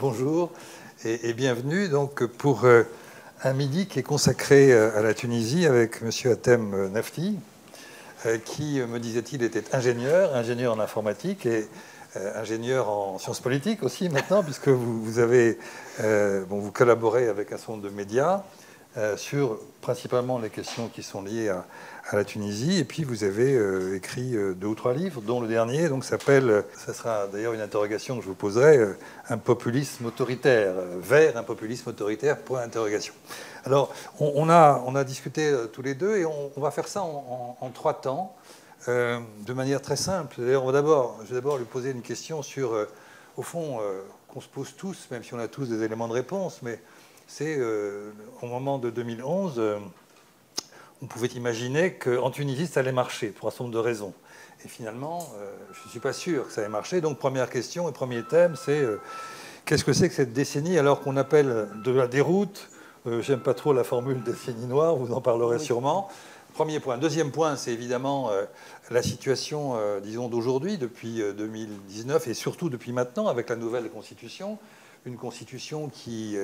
Bonjour et bienvenue donc pour un midi qui est consacré à la Tunisie avec M. Hatem Nafti, qui, me disait-il, était ingénieur en informatique et ingénieur en sciences politiques aussi maintenant, puisque vous avez vous collaborez avec un certain nombre de médias sur principalement les questions qui sont liées à la Tunisie. Et puis vous avez écrit 2 ou 3 livres, dont le dernier donc s'appelle, ça sera d'ailleurs une interrogation que je vous poserai, un populisme autoritaire, vers un populisme autoritaire, point d'interrogation. Alors on a discuté tous les deux et on va faire ça en 3 temps, de manière très simple. D'ailleurs, je vais d'abord lui poser une question sur, au fond, qu'on se pose tous, même si on a tous des éléments de réponse, mais c'est au moment de 2011, on pouvait imaginer qu'en Tunisie, ça allait marcher pour un certain nombre de raisons. Et finalement, je ne suis pas sûr que ça ait marché. Donc, première question et premier thème, c'est qu'est-ce que c'est que cette décennie alors qu'on appelle de la déroute? J'aime pas trop la formule décennie noire, vous en parlerez sûrement. Premier point. Deuxième point, c'est évidemment la situation, disons, d'aujourd'hui, depuis 2019 et surtout depuis maintenant, avec la nouvelle constitution. Une constitution qui,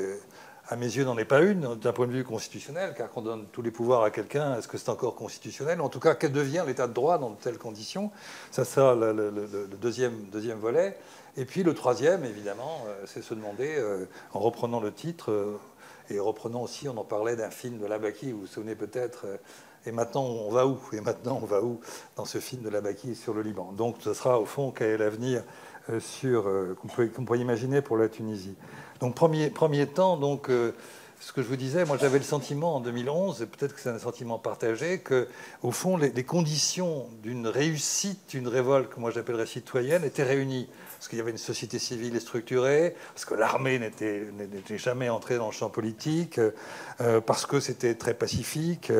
à mes yeux, n'en est pas une d'un point de vue constitutionnel, car qu'on donne tous les pouvoirs à quelqu'un, est-ce que c'est encore constitutionnel? En tout cas, que devient l'état de droit dans de telles conditions? Ça sera le deuxième volet. Et puis le troisième, évidemment, c'est se demander, en reprenant le titre, et reprenant aussi, on en parlait d'un film de Labaki, vous vous souvenez peut-être, et maintenant on va où? Et maintenant on va où dans ce film de Labaki sur le Liban? Donc ce sera au fond quel est l'avenir qu'on peut imaginer pour la Tunisie. Donc premier temps, donc, ce que je vous disais, moi j'avais le sentiment en 2011, et peut-être que c'est un sentiment partagé, que au fond les conditions d'une réussite, d'une révolte que moi j'appellerais citoyenne, étaient réunies. Parce qu'il y avait une société civile structurée, parce que l'armée n'était jamais entrée dans le champ politique, parce que c'était très pacifique.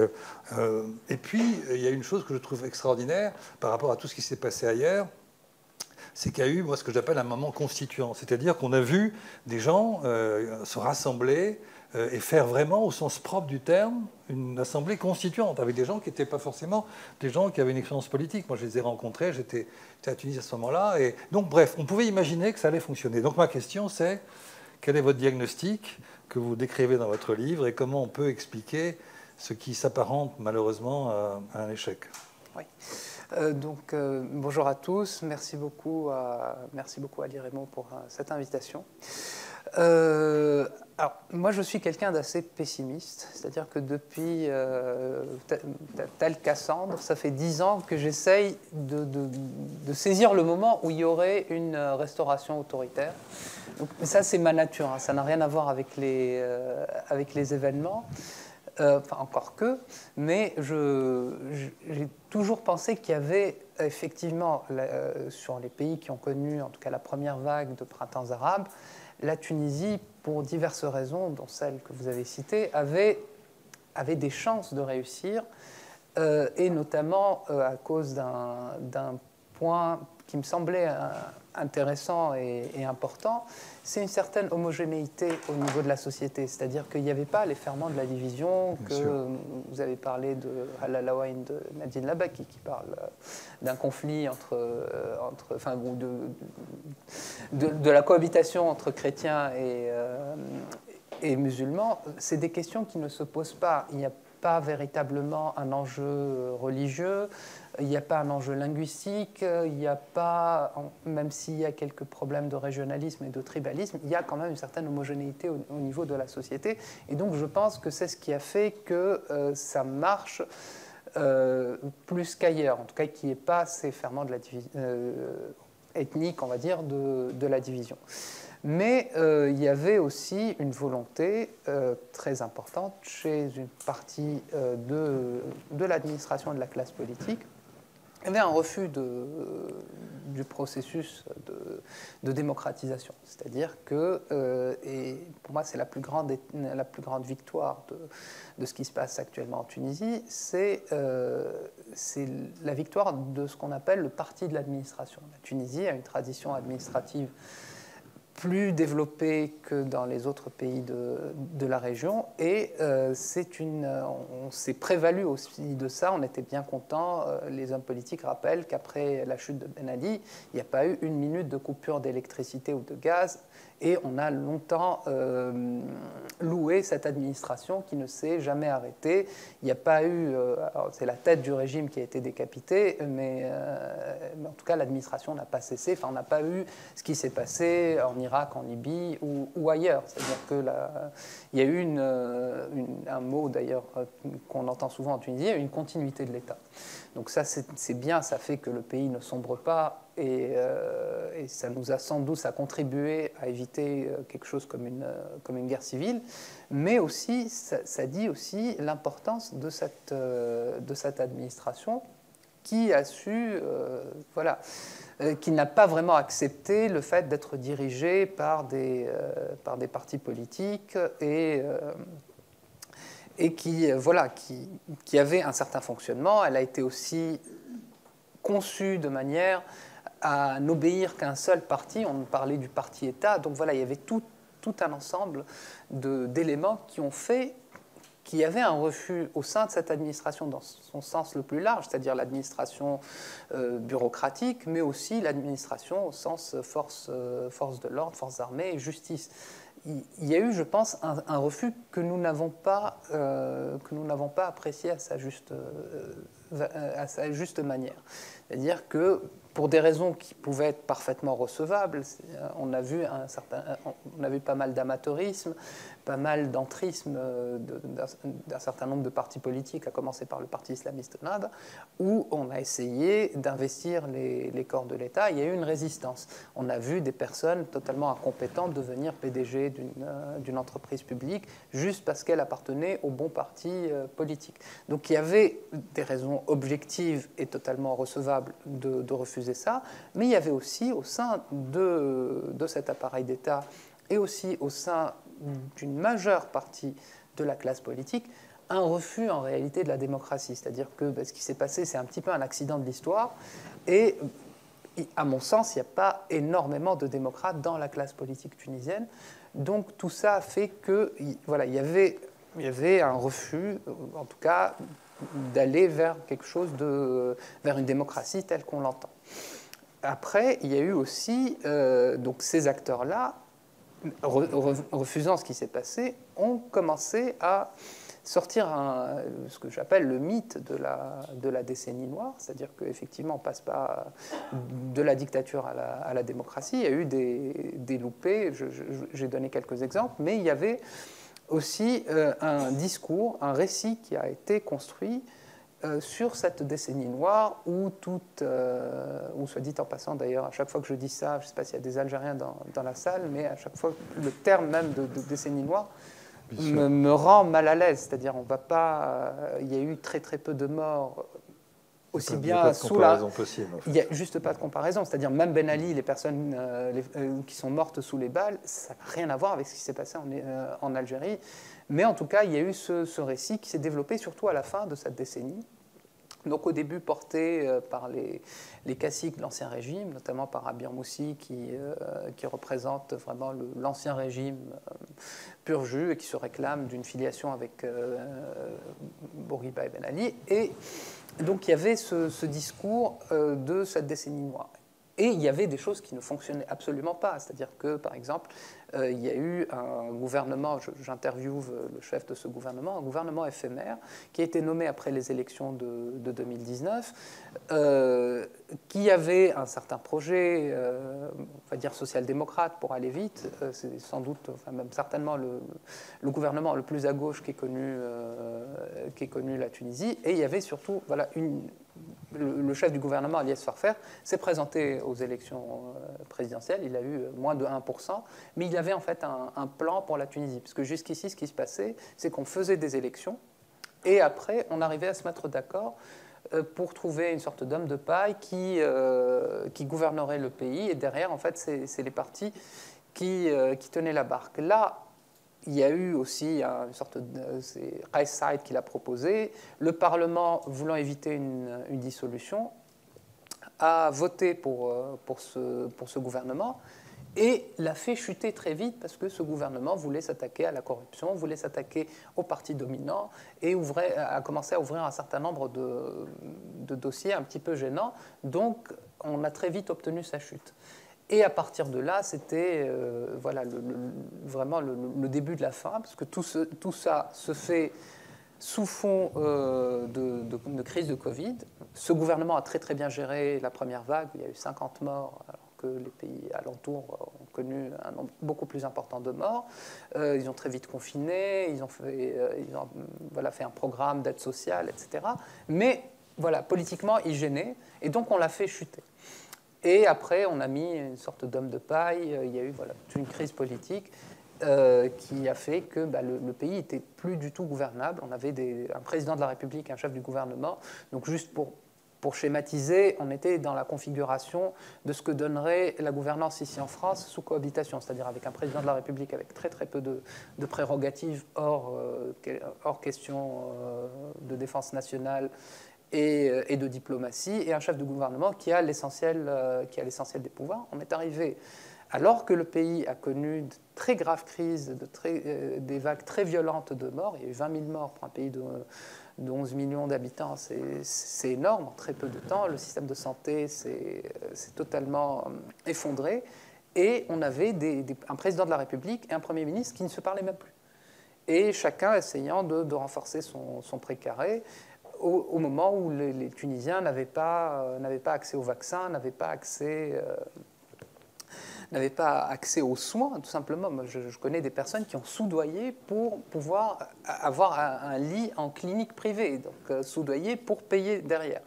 Et puis, il y a une chose que je trouve extraordinaire par rapport à tout ce qui s'est passé ailleurs, c'est qu'il y a eu, moi, ce que j'appelle un moment constituant. C'est-à-dire qu'on a vu des gens se rassembler et faire vraiment, au sens propre du terme, une assemblée constituante, avec des gens qui n'étaient pas forcément des gens qui avaient une expérience politique. Moi, je les ai rencontrés, j'étais à Tunis à ce moment-là. Et donc, bref, on pouvait imaginer que ça allait fonctionner. Donc, ma question, c'est quel est votre diagnostic que vous décrivez dans votre livre et comment on peut expliquer ce qui s'apparente malheureusement à un échec? Oui. Bonjour à tous, merci beaucoup à Ali Raymond pour cette invitation. Alors, moi je suis quelqu'un d'assez pessimiste, c'est-à-dire que depuis tel Cassandre, ça fait 10 ans que j'essaye de saisir le moment où il y aurait une restauration autoritaire. Donc, ça c'est ma nature, hein, ça n'a rien à voir avec les événements. Enfin, encore que, mais j'ai toujours pensé qu'il y avait effectivement, sur les pays qui ont connu en tout cas la première vague de printemps arabe, la Tunisie, pour diverses raisons, dont celle que vous avez citée, avait des chances de réussir, et notamment à cause d'un point qui me semblait intéressant et important, c'est une certaine homogénéité au niveau de la société. C'est-à-dire qu'il n'y avait pas les ferments de la division, vous avez parlé de Halal Awain de Nadine Labaki, qui parle d'un conflit de la cohabitation entre chrétiens et musulmans. C'est des questions qui ne se posent pas. Il n'y a pas véritablement un enjeu religieux, il n'y a pas un enjeu linguistique, il n'y a pas, même s'il y a quelques problèmes de régionalisme et de tribalisme, il y a quand même une certaine homogénéité au niveau de la société. Et donc je pense que c'est ce qui a fait que ça marche plus qu'ailleurs, en tout cas qu'il n'y ait pas ces ferments de la ethnique, on va dire, de la division. Mais il y avait aussi une volonté très importante chez une partie de l'administration et de la classe politique. Il y avait un refus du processus de démocratisation. C'est-à-dire que, et pour moi c'est la plus grande victoire de ce qui se passe actuellement en Tunisie, c'est la victoire de ce qu'on appelle le parti de l'administration. La Tunisie a une tradition administrative plus développée que dans les autres pays de la région. Et on s'est prévalu aussi de ça. On était bien contents. Les hommes politiques rappellent qu'après la chute de Ben Ali, il n'y a pas eu une minute de coupure d'électricité ou de gaz. Et on a longtemps loué cette administration qui ne s'est jamais arrêtée. Il n'y a pas eu... c'est la tête du régime qui a été décapitée, mais en tout cas, l'administration n'a pas cessé. Enfin, on n'a pas eu ce qui s'est passé en Irak, en Libye ou ailleurs. C'est-à-dire qu'il y a eu un mot, d'ailleurs, qu'on entend souvent en Tunisie, une continuité de l'État. Donc ça, c'est bien, ça fait que le pays ne sombre pas et ça nous a sans doute contribué à éviter quelque chose comme une guerre civile, mais aussi, ça dit aussi l'importance de cette administration qui a su, qui n'a pas vraiment accepté le fait d'être dirigée par des partis politiques et qui avait un certain fonctionnement. Elle a été aussi conçue de manière à n'obéir qu'à un seul parti. On parlait du parti-État. Donc voilà, il y avait tout un ensemble d'éléments qui ont fait qu'il y avait un refus au sein de cette administration dans son sens le plus large, c'est-à-dire l'administration bureaucratique, mais aussi l'administration au sens force de l'ordre, forces armées et justice. Il y a eu, je pense, un refus que nous n'avons pas apprécié à sa juste manière. C'est-à-dire que pour des raisons qui pouvaient être parfaitement recevables, on a vu pas mal d'amateurisme, pas mal d'entrisme d'un certain nombre de partis politiques, à commencer par le parti islamiste NAD, où on a essayé d'investir les corps de l'État. Il y a eu une résistance. On a vu des personnes totalement incompétentes devenir PDG d'une entreprise publique juste parce qu'elle appartenait au bon parti politique. Donc il y avait des raisons objectives et totalement recevables de refuser ça, mais il y avait aussi au sein de cet appareil d'État et aussi au sein d'une majeure partie de la classe politique, un refus en réalité de la démocratie. C'est-à-dire que ce qui s'est passé, c'est un petit peu un accident de l'histoire, et à mon sens, il n'y a pas énormément de démocrates dans la classe politique tunisienne. Donc tout ça a fait que, voilà, il y avait un refus, en tout cas, d'aller vers quelque chose vers une démocratie telle qu'on l'entend. Après, il y a eu aussi donc ces acteurs-là, refusant ce qui s'est passé, ont commencé à sortir ce que j'appelle le mythe de la décennie noire, c'est-à-dire qu'effectivement, on ne passe pas de la dictature à la démocratie. Il y a eu des loupés, j'ai donné quelques exemples, mais il y avait aussi un discours, un récit qui a été construit sur cette décennie noire où soit dit en passant d'ailleurs, à chaque fois que je dis ça, je ne sais pas s'il y a des Algériens dans la salle, mais à chaque fois, le terme même de décennie noire me rend mal à l'aise. C'est-à-dire, on va pas... il y a eu très très peu de morts, aussi bien sous la... Il n'y a juste pas de comparaison. C'est-à-dire, même Ben Ali, les personnes qui sont mortes sous les balles, ça n'a rien à voir avec ce qui s'est passé en Algérie. Mais en tout cas, il y a eu ce récit qui s'est développé surtout à la fin de cette décennie. Donc au début porté par les caciques de l'Ancien Régime, notamment par Abir Moussi, qui représente vraiment l'Ancien Régime pur jus et qui se réclame d'une filiation avec Bourguiba et Ben Ali. Et donc il y avait ce discours de cette décennie noire. Et il y avait des choses qui ne fonctionnaient absolument pas. C'est-à-dire que, par exemple, il y a eu un gouvernement, j'interviewe le chef de ce gouvernement, un gouvernement éphémère qui a été nommé après les élections de 2019, qui avait un certain projet, on va dire social-démocrate pour aller vite. C'est sans doute, enfin même certainement le gouvernement le plus à gauche qu'ait connu la Tunisie. Et il y avait surtout, voilà, le chef du gouvernement, Aliès Farfer, s'est présenté aux élections présidentielles. Il a eu moins de 1%, mais il avait en fait un plan pour la Tunisie. Parce que jusqu'ici, ce qui se passait, c'est qu'on faisait des élections, et après, on arrivait à se mettre d'accord pour trouver une sorte d'homme de paille qui gouvernerait le pays. Et derrière, en fait, c'est les partis qui tenaient la barque. Là, il y a eu aussi une sorte de... C'est Kais Saïed qui l'a proposé. Le Parlement, voulant éviter une dissolution, a voté pour ce gouvernement et l'a fait chuter très vite parce que ce gouvernement voulait s'attaquer à la corruption, voulait s'attaquer aux partis dominants et a commencé à ouvrir un certain nombre de dossiers un petit peu gênants. Donc, on a très vite obtenu sa chute. Et à partir de là, c'était voilà, vraiment le début de la fin, parce que tout ça se fait sous fond de crise de Covid. Ce gouvernement a très très bien géré la première vague, il y a eu 50 morts, alors que les pays alentours ont connu un nombre beaucoup plus important de morts. Ils ont très vite confiné, ils ont voilà, fait un programme d'aide sociale, etc. Mais voilà, politiquement, ils gênaient, et donc on l'a fait chuter. Et après, on a mis une sorte d'homme de paille, il y a eu voilà, une crise politique qui a fait que le pays n'était plus du tout gouvernable. On avait un président de la République, un chef du gouvernement. Donc juste pour schématiser, on était dans la configuration de ce que donnerait la gouvernance ici en France sous cohabitation, c'est-à-dire avec un président de la République avec très très peu de prérogatives hors question de défense nationale et de diplomatie, et un chef de gouvernement qui a l'essentiel des pouvoirs. On est arrivé, alors que le pays a connu de très graves crises, des vagues très violentes de morts. Il y a eu 20 000 morts pour un pays de 11 millions d'habitants, c'est énorme en très peu de temps. Le système de santé s'est totalement effondré, et on avait un président de la République et un Premier ministre qui ne se parlaient même plus, et chacun essayant de renforcer son précaré, au moment où les Tunisiens n'avaient pas accès aux vaccins, n'avaient pas accès aux soins, tout simplement. Moi, je connais des personnes qui ont soudoyé pour pouvoir avoir un lit en clinique privée, donc soudoyé pour payer derrière.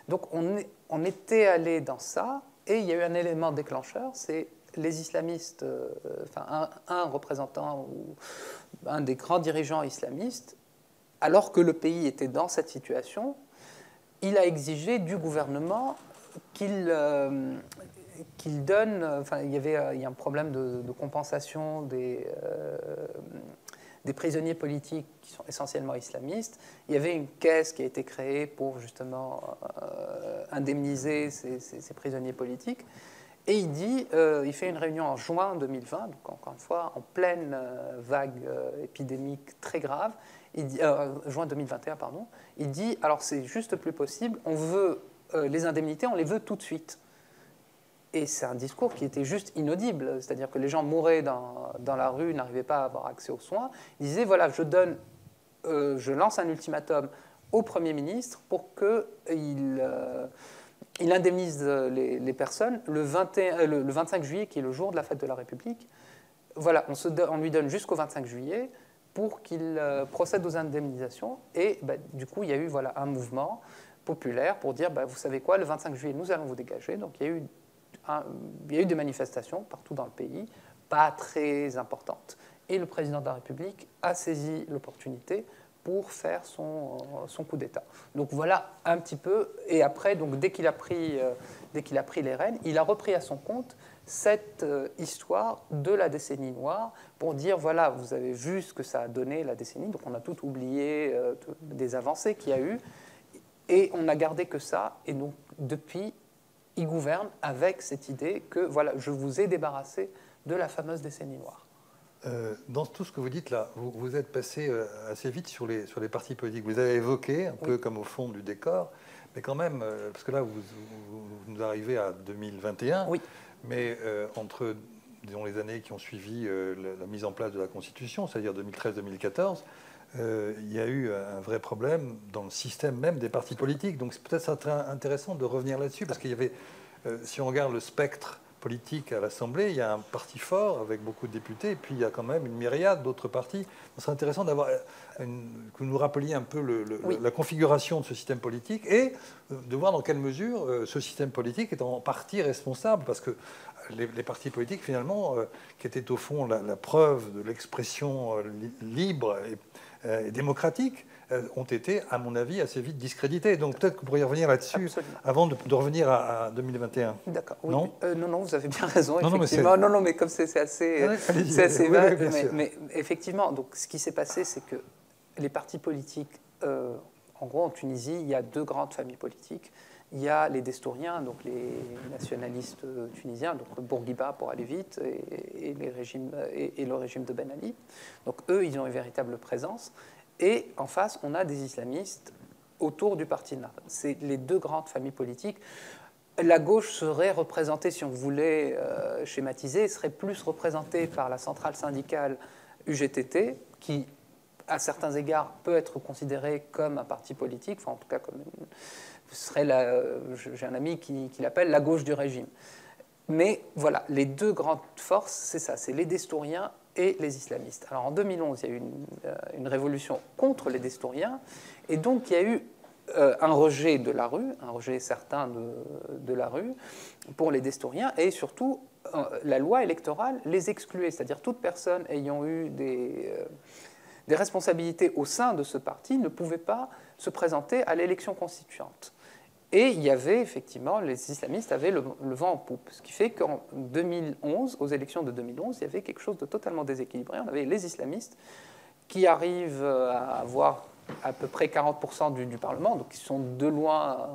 Donc on était allé dans ça, et il y a eu un élément déclencheur, c'est les islamistes, enfin un représentant ou un des grands dirigeants islamistes, alors que le pays était dans cette situation, il a exigé du gouvernement qu'il donne... Enfin, il y a un problème de compensation des prisonniers politiques qui sont essentiellement islamistes. Il y avait une caisse qui a été créée pour justement indemniser ces prisonniers politiques. Et il fait une réunion en juin 2020, donc encore une fois en pleine vague épidémique très grave. Il dit, juin 2021, pardon. Il dit, alors c'est juste plus possible, on veut les indemnités, on les veut tout de suite. Et c'est un discours qui était juste inaudible, c'est-à-dire que les gens mouraient dans la rue, n'arrivaient pas à avoir accès aux soins. Il disait, voilà, je lance un ultimatum au Premier ministre pour qu'il indemnise les personnes le 25 juillet, qui est le jour de la fête de la République. Voilà, on lui donne jusqu'au 25 juillet pour qu'il procède aux indemnisations. Et du coup, il y a eu un mouvement populaire pour dire, vous savez quoi, le 25 juillet, nous allons vous dégager. Donc il y a eu des manifestations partout dans le pays, pas très importantes. Et le président de la République a saisi l'opportunité pour faire son coup d'État. Donc voilà un petit peu. Et après, donc, dès qu'il a pris les rênes, il a repris à son compte cette histoire de la décennie noire pour dire, voilà, vous avez vu ce que ça a donné, la décennie. Donc on a tout oublié des avancées qu'il y a eu. Et on n'a gardé que ça. Et donc depuis, il gouverne avec cette idée que, voilà, je vous ai débarrassé de la fameuse décennie noire. Dans tout ce que vous dites là, vous êtes passé assez vite sur les partis politiques. Vous avez évoqué, un peu comme au fond du décor, mais quand même, parce que là, vous arrivez à 2021, oui. Mais entre, disons, les années qui ont suivi la mise en place de la Constitution, c'est-à-dire 2013-2014, il y a eu un vrai problème dans le système même des partis politiques. Donc c'est peut-être intéressant de revenir là-dessus, parce qu'il y avait, si on regarde le spectre politique à l'Assemblée, il y a un parti fort avec beaucoup de députés, et puis il y a quand même une myriade d'autres partis. Donc c'est intéressant d'avoir que vous nous rappeliez un peu la configuration de ce système politique, et de voir dans quelle mesure ce système politique est en partie responsable, parce que les partis politiques, finalement, qui étaient au fond la preuve de l'expression libre et démocratique, ont été, à mon avis, assez vite discrédités. Donc peut-être que vous pourriez revenir là-dessus avant de revenir à 2021. D'accord. Oui. Non, non, vous avez bien raison, effectivement. Non, mais comme c'est assez vague. Mais effectivement, donc, ce qui s'est passé, c'est que les partis politiques, en gros, en Tunisie, il y a deux grandes familles politiques. Il y a les Destouriens, donc les nationalistes tunisiens, donc Bourguiba pour aller vite, et le régime de Ben Ali. Donc eux, ils ont une véritable présence. Et en face, on a des islamistes autour du parti Ennahda. C'est les deux grandes familles politiques. La gauche serait représentée, si on voulait schématiser, serait plus représentée par la centrale syndicale UGTT, qui, à certains égards, peut être considérée comme un parti politique, enfin en tout cas comme j'ai un ami qui l'appelle la gauche du régime. Mais voilà, les deux grandes forces, c'est ça, c'est les destouriens et les islamistes. Alors en 2011, il y a eu une révolution contre les destouriens, et donc il y a eu un rejet de la rue, un rejet certain de la rue pour les destouriens, et surtout la loi électorale les excluait, c'est-à-dire toute personne ayant eu des responsabilités au sein de ce parti ne pouvait pas se présenter à l'élection constituante. Et il y avait effectivement, les islamistes avaient le vent en poupe, ce qui fait qu'en 2011, aux élections de 2011, il y avait quelque chose de totalement déséquilibré. On avait les islamistes qui arrivent à avoir à peu près 40% du Parlement, donc ils sont de loin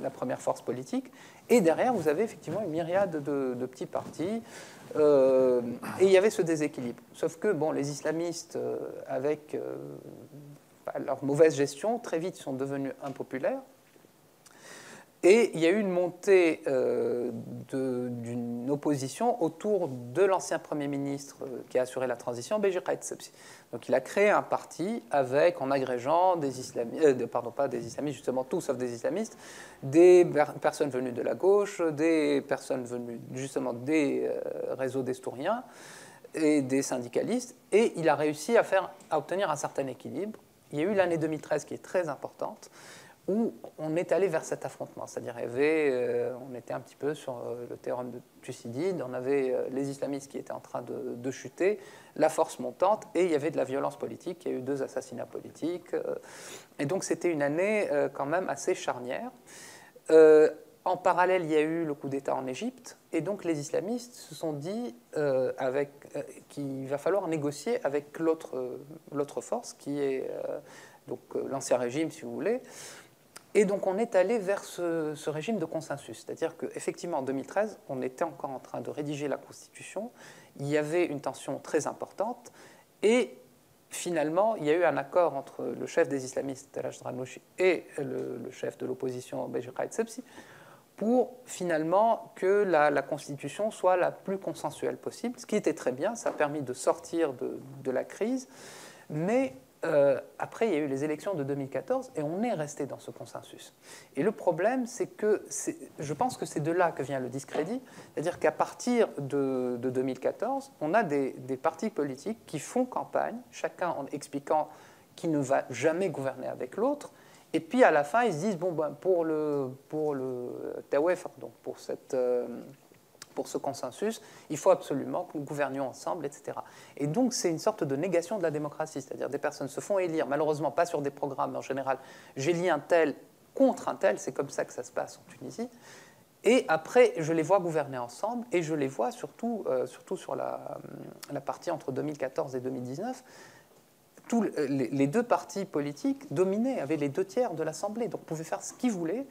la première force politique. Et derrière, vous avez effectivement une myriade de petits partis. Et il y avait ce déséquilibre. Sauf que bon, les islamistes, avec leur mauvaise gestion, très vite sont devenus impopulaires. Et il y a eu une montée d'une opposition autour de l'ancien Premier ministre qui a assuré la transition, Beji Caid Sebsi. Donc il a créé un parti avec, en agrégeant des islamistes, pas des islamistes, justement tout sauf des islamistes, des personnes venues de la gauche, des personnes venues justement des réseaux destouriens et des syndicalistes. Et il a réussi à obtenir un certain équilibre. Il y a eu l'année 2013 qui est très importante, où on est allé vers cet affrontement. C'est-à-dire, on était un petit peu sur le théorème de Thucydide, on avait les islamistes qui étaient en train de chuter, la force montante, et il y avait de la violence politique, il y a eu 2 assassinats politiques. Et donc, c'était une année quand même assez charnière. En parallèle, il y a eu le coup d'État en Égypte, et donc les islamistes se sont dit qu'il va falloir négocier avec l'autre force, qui est l'ancien régime, si vous voulez. Et donc on est allé vers ce régime de consensus. C'est-à-dire qu'effectivement, en 2013, on était encore en train de rédiger la Constitution. Il y avait une tension très importante. Et finalement, il y a eu un accord entre le chef des islamistes, Elhaj Dragnouchi, et le chef de l'opposition, Beji Caid Sebsi, pour finalement que la Constitution soit la plus consensuelle possible. Ce qui était très bien, ça a permis de sortir de la crise. Mais après, il y a eu les élections de 2014 et on est resté dans ce consensus. Et le problème, c'est que je pense que c'est de là que vient le discrédit. C'est-à-dire qu'à partir de 2014, on a des partis politiques qui font campagne, chacun en expliquant qu'il ne va jamais gouverner avec l'autre. Et puis à la fin, ils se disent, bon, ben, pour le TAWEF, donc pour ce consensus, il faut absolument que nous gouvernions ensemble, etc. Et donc, c'est une sorte de négation de la démocratie, c'est-à-dire des personnes se font élire, malheureusement pas sur des programmes, mais en général, j'élis un tel contre un tel, c'est comme ça que ça se passe en Tunisie, et après, je les vois gouverner ensemble, et je les vois surtout sur la partie entre 2014 et 2019, les 2 partis politiques dominaient, avaient les 2 tiers de l'Assemblée, donc pouvaient faire ce qu'ils voulaient,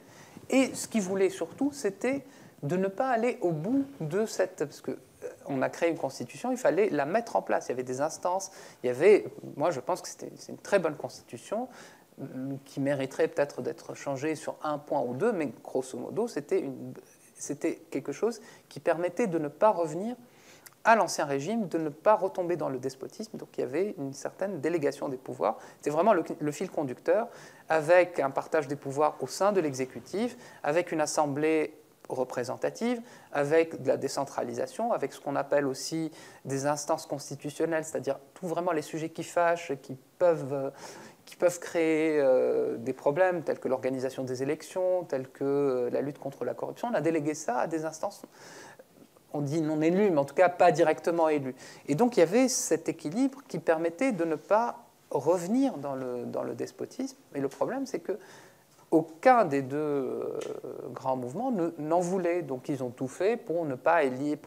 et ce qu'ils voulaient surtout, c'était de ne pas aller au bout de cette... Parce qu'on a créé une constitution, il fallait la mettre en place. Il y avait des instances, moi je pense que c'est une très bonne constitution qui mériterait peut-être d'être changée sur un point ou 2, mais grosso modo, c'était quelque chose qui permettait de ne pas revenir à l'ancien régime, de ne pas retomber dans le despotisme. Donc il y avait une certaine délégation des pouvoirs. C'était vraiment le fil conducteur, avec un partage des pouvoirs au sein de l'exécutif, avec une assemblée représentative, avec de la décentralisation, avec ce qu'on appelle aussi des instances constitutionnelles, c'est-à-dire tous vraiment les sujets qui fâchent, qui peuvent créer des problèmes, tels que l'organisation des élections, tels que la lutte contre la corruption. On a délégué ça à des instances, on dit non élues, mais en tout cas pas directement élues. Et donc il y avait cet équilibre qui permettait de ne pas revenir dans le despotisme. Et le problème, c'est que aucun des 2 grands mouvements n'en voulait. Donc ils ont tout fait pour ne pas élire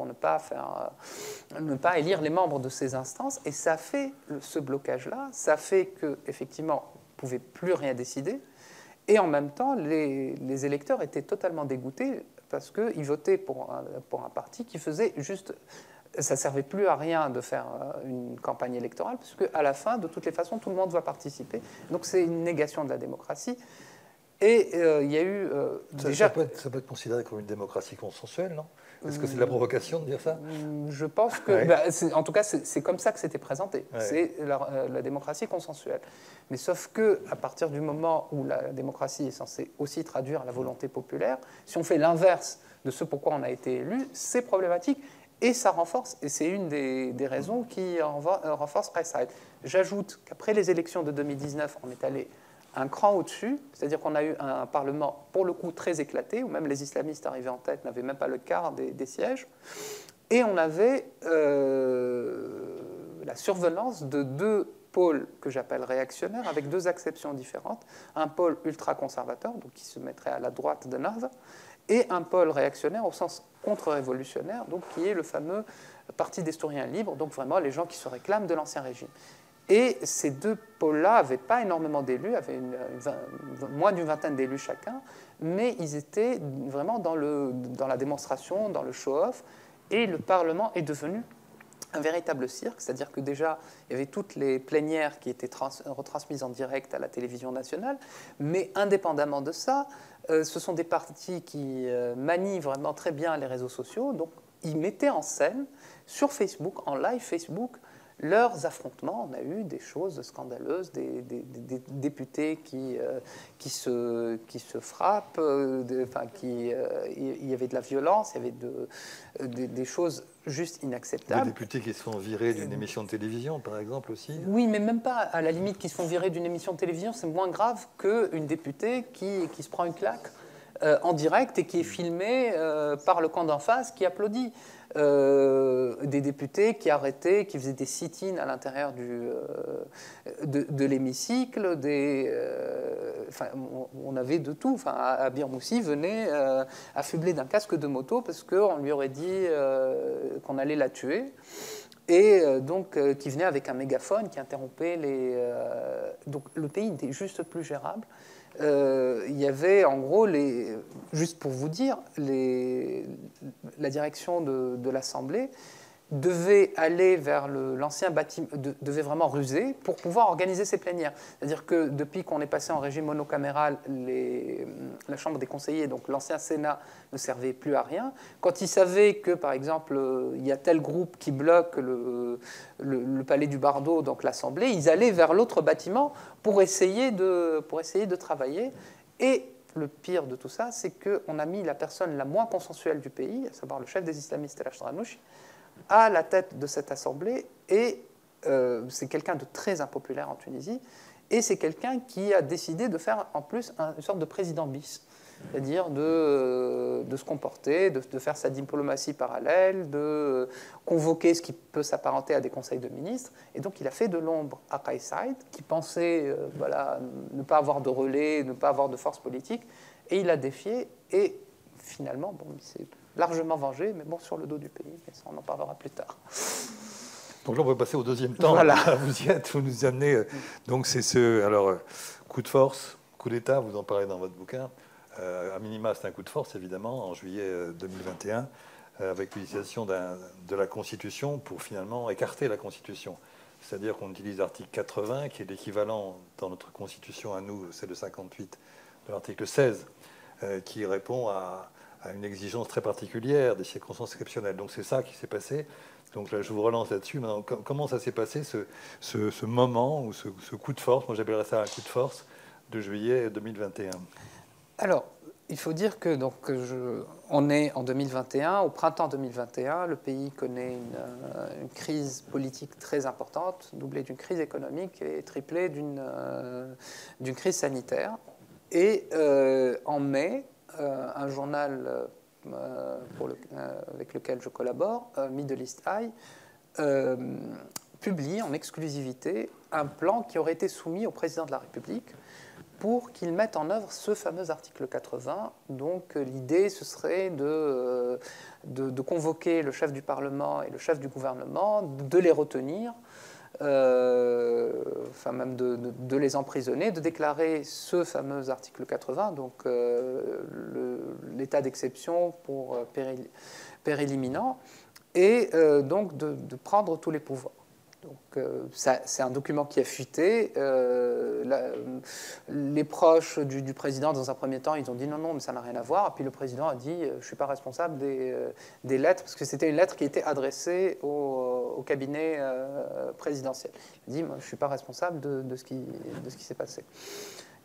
les membres de ces instances. Et ça fait ce blocage-là, ça fait qu'effectivement, on ne pouvait plus rien décider. Et en même temps, les électeurs étaient totalement dégoûtés parce qu'ils votaient pour un parti qui faisait juste... Ça ne servait plus à rien de faire une campagne électorale, parce qu'à la fin, de toutes les façons, tout le monde va participer. Donc c'est une négation de la démocratie. Et il y a eu déjà... Ça peut être considéré comme une démocratie consensuelle, non? Est-ce que c'est de la provocation de dire ça? Je pense que, en tout cas, c'est comme ça que c'était présenté. Ouais. C'est la démocratie consensuelle. Mais sauf que, à partir du moment où la démocratie est censée aussi traduire la volonté populaire, si on fait l'inverse de ce pourquoi on a été élu, c'est problématique et ça renforce. Et c'est une des raisons qui renforce Reich. J'ajoute qu'après les élections de 2019, on est allé un cran au-dessus, c'est-à-dire qu'on a eu un Parlement, pour le coup, très éclaté, où même les islamistes arrivés en tête n'avaient même pas le quart des sièges, et on avait la survenance de deux pôles que j'appelle réactionnaires, avec deux acceptions différentes, un pôle ultra-conservateur, donc qui se mettrait à la droite de Nava, et un pôle réactionnaire au sens contre-révolutionnaire, donc qui est le fameux Parti d'Esturiens libres, donc vraiment les gens qui se réclament de l'ancien régime. Et ces deux pôles-là n'avaient pas énormément d'élus, avaient moins d'une vingtaine d'élus chacun, mais ils étaient vraiment dans la démonstration, dans le show-off, et le Parlement est devenu un véritable cirque, c'est-à-dire que déjà, il y avait toutes les plénières qui étaient retransmises en direct à la télévision nationale, mais indépendamment de ça, ce sont des partis qui manient vraiment très bien les réseaux sociaux, donc ils mettaient en scène sur Facebook, en live Facebook, leurs affrontements. On a eu des choses scandaleuses, des députés qui se frappent, il y avait de la violence, il y avait des choses juste inacceptables. Des députés qui se font virer d'une émission de télévision, par exemple, aussi? Oui, mais même pas, à la limite, qui se font virer d'une émission de télévision, c'est moins grave qu'une députée qui se prend une claque en direct et qui est filmée par le camp d'en face qui applaudit. Des députés qui arrêtaient, qui faisaient des sit-ins à l'intérieur de l'hémicycle. On avait de tout. Abir Moussi venait affublé d'un casque de moto parce qu'on lui aurait dit qu'on allait la tuer. Et donc, qui venait avec un mégaphone qui interrompait donc, le pays n'était juste plus gérable. Il y avait en gros, juste pour vous dire, la direction de l'Assemblée devait aller vers l'ancien bâtiment, devait vraiment ruser pour pouvoir organiser ses plénières. C'est-à-dire que depuis qu'on est passé en régime monocaméral, la Chambre des conseillers, donc l'ancien Sénat, ne servait plus à rien. Quand ils savaient que, par exemple, il y a tel groupe qui bloque le palais du Bardo, donc l'Assemblée, ils allaient vers l'autre bâtiment pour essayer de travailler. Et le pire de tout ça, c'est qu'on a mis la personne la moins consensuelle du pays, à savoir le chef des islamistes, El Ashranouchi, à la tête de cette assemblée, et c'est quelqu'un de très impopulaire en Tunisie, et c'est quelqu'un qui a décidé de faire en plus une sorte de président bis, c'est-à-dire de se comporter, de faire sa diplomatie parallèle, de convoquer ce qui peut s'apparenter à des conseils de ministres, et donc il a fait de l'ombre à Kais Saied, qui pensait ne pas avoir de relais, ne pas avoir de force politique, et il a défié, et finalement, il s'est largement vengé, mais bon, sur le dos du pays, mais ça, on en parlera plus tard. Donc là, on peut passer au deuxième temps. Voilà. Vous nous amenez. Donc c'est coup de force, coup d'État, vous en parlez dans votre bouquin. À minima, c'est un coup de force, évidemment, en juillet 2021, avec l'utilisation de la Constitution pour finalement écarter la Constitution. C'est-à-dire qu'on utilise l'article 80, qui est l'équivalent dans notre Constitution à nous, c'est le 58, de l'article 16, qui répond à une exigence très particulière, des circonstances exceptionnelles. Donc c'est ça qui s'est passé. Donc là, je vous relance là-dessus. Maintenant, comment ça s'est passé, ce moment, ou ce coup de force, moi j'appellerais ça un coup de force, de juillet 2021? Alors, il faut dire que on est en 2021, au printemps 2021, le pays connaît une crise politique très importante, doublée d'une crise économique et triplée d'une crise sanitaire. Et en mai, un journal avec lequel je collabore, Middle East Eye, publie en exclusivité un plan qui aurait été soumis au président de la République pour qu'il mette en œuvre ce fameux article 80. Donc l'idée, ce serait de convoquer le chef du Parlement et le chef du gouvernement, de les retenir, même de les emprisonner, de déclarer ce fameux article 80, donc l'état d'exception pour péril imminent, et donc de prendre tous les pouvoirs. Donc, c'est un document qui a fuité. Les proches du président, dans un premier temps, ils ont dit non, non, mais ça n'a rien à voir. Et puis le président a dit je ne suis pas responsable des lettres, parce que c'était une lettre qui était adressée au cabinet présidentiel. Il a dit moi, je ne suis pas responsable de ce qui s'est passé.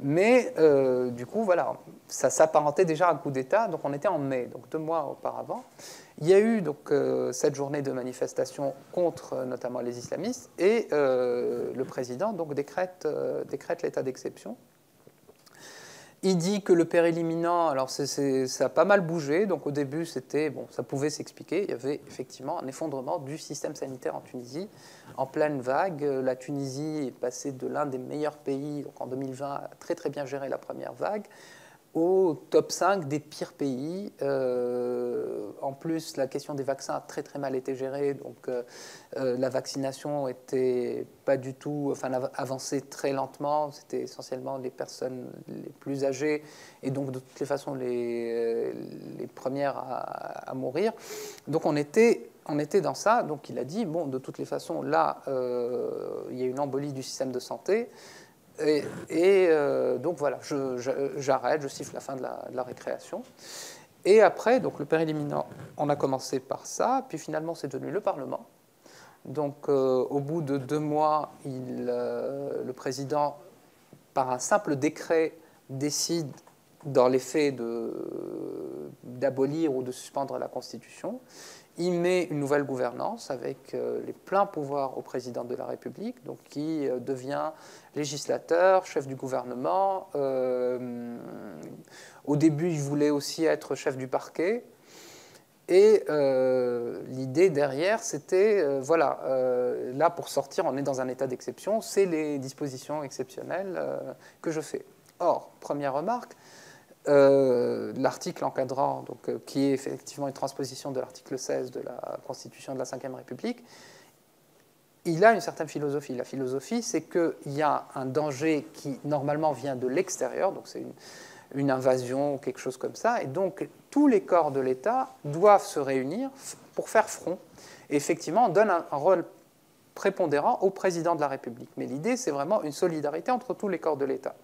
Mais du coup, voilà, ça s'apparentait déjà à un coup d'État. Donc on était en mai, donc 2 mois auparavant. Il y a eu donc cette journée de manifestation contre notamment les islamistes, et le président donc décrète l'état d'exception. Il dit que le péril imminent, alors ça a pas mal bougé. Donc au début, ça pouvait s'expliquer. Il y avait effectivement un effondrement du système sanitaire en Tunisie, en pleine vague. La Tunisie est passée de l'un des meilleurs pays, donc en 2020, à très très bien gérer la première vague, au top 5 des pires pays. En plus, la question des vaccins a très très mal été gérée, donc la vaccination était pas du tout, avançait très lentement. C'était essentiellement les personnes les plus âgées et donc de toutes les façons les premières à mourir. Donc on était dans ça. Donc il a dit bon, de toutes les façons, là, il y a une embolie du système de santé. Donc voilà, j'arrête, je siffle la fin de la récréation. Et après, donc le péril imminent, on a commencé par ça, puis finalement c'est devenu le Parlement. Donc au bout de 2 mois, le président, par un simple décret, décide dans les faits d'abolir ou de suspendre la Constitution. Il met une nouvelle gouvernance avec les pleins pouvoirs au président de la République, donc qui devient législateur, chef du gouvernement. Au début, il voulait aussi être chef du parquet. Et l'idée derrière, c'était, là pour sortir, on est dans un état d'exception, c'est les dispositions exceptionnelles que je fais. Or, première remarque, l'article encadrant, donc, qui est effectivement une transposition de l'article 16 de la Constitution de la Ve République, il a une certaine philosophie. La philosophie, c'est qu'il y a un danger qui, normalement, vient de l'extérieur, donc c'est une invasion ou quelque chose comme ça, et donc tous les corps de l'État doivent se réunir pour faire front. Et effectivement, on donne un rôle prépondérant au président de la République. Mais l'idée, c'est vraiment une solidarité entre tous les corps de l'État.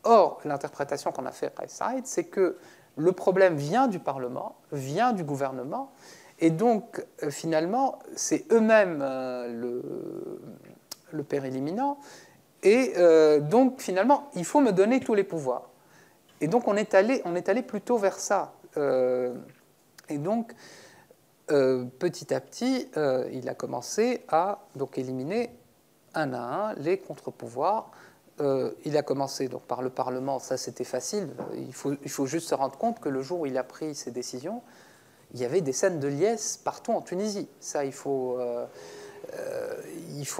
Or, l'interprétation qu'on a fait à Qais Saïed, c'est que le problème vient du Parlement, vient du gouvernement, et donc, finalement, c'est eux-mêmes le péril imminent, et donc, finalement, il faut me donner tous les pouvoirs. Et donc, on est allé plutôt vers ça. Et donc, petit à petit, il a commencé à donc, éliminer un à un les contre-pouvoirs. Il a commencé donc, par le Parlement, ça c'était facile. Il faut juste se rendre compte que le jour où il a pris ces décisions, il y avait des scènes de liesse partout en Tunisie. Ça, il faut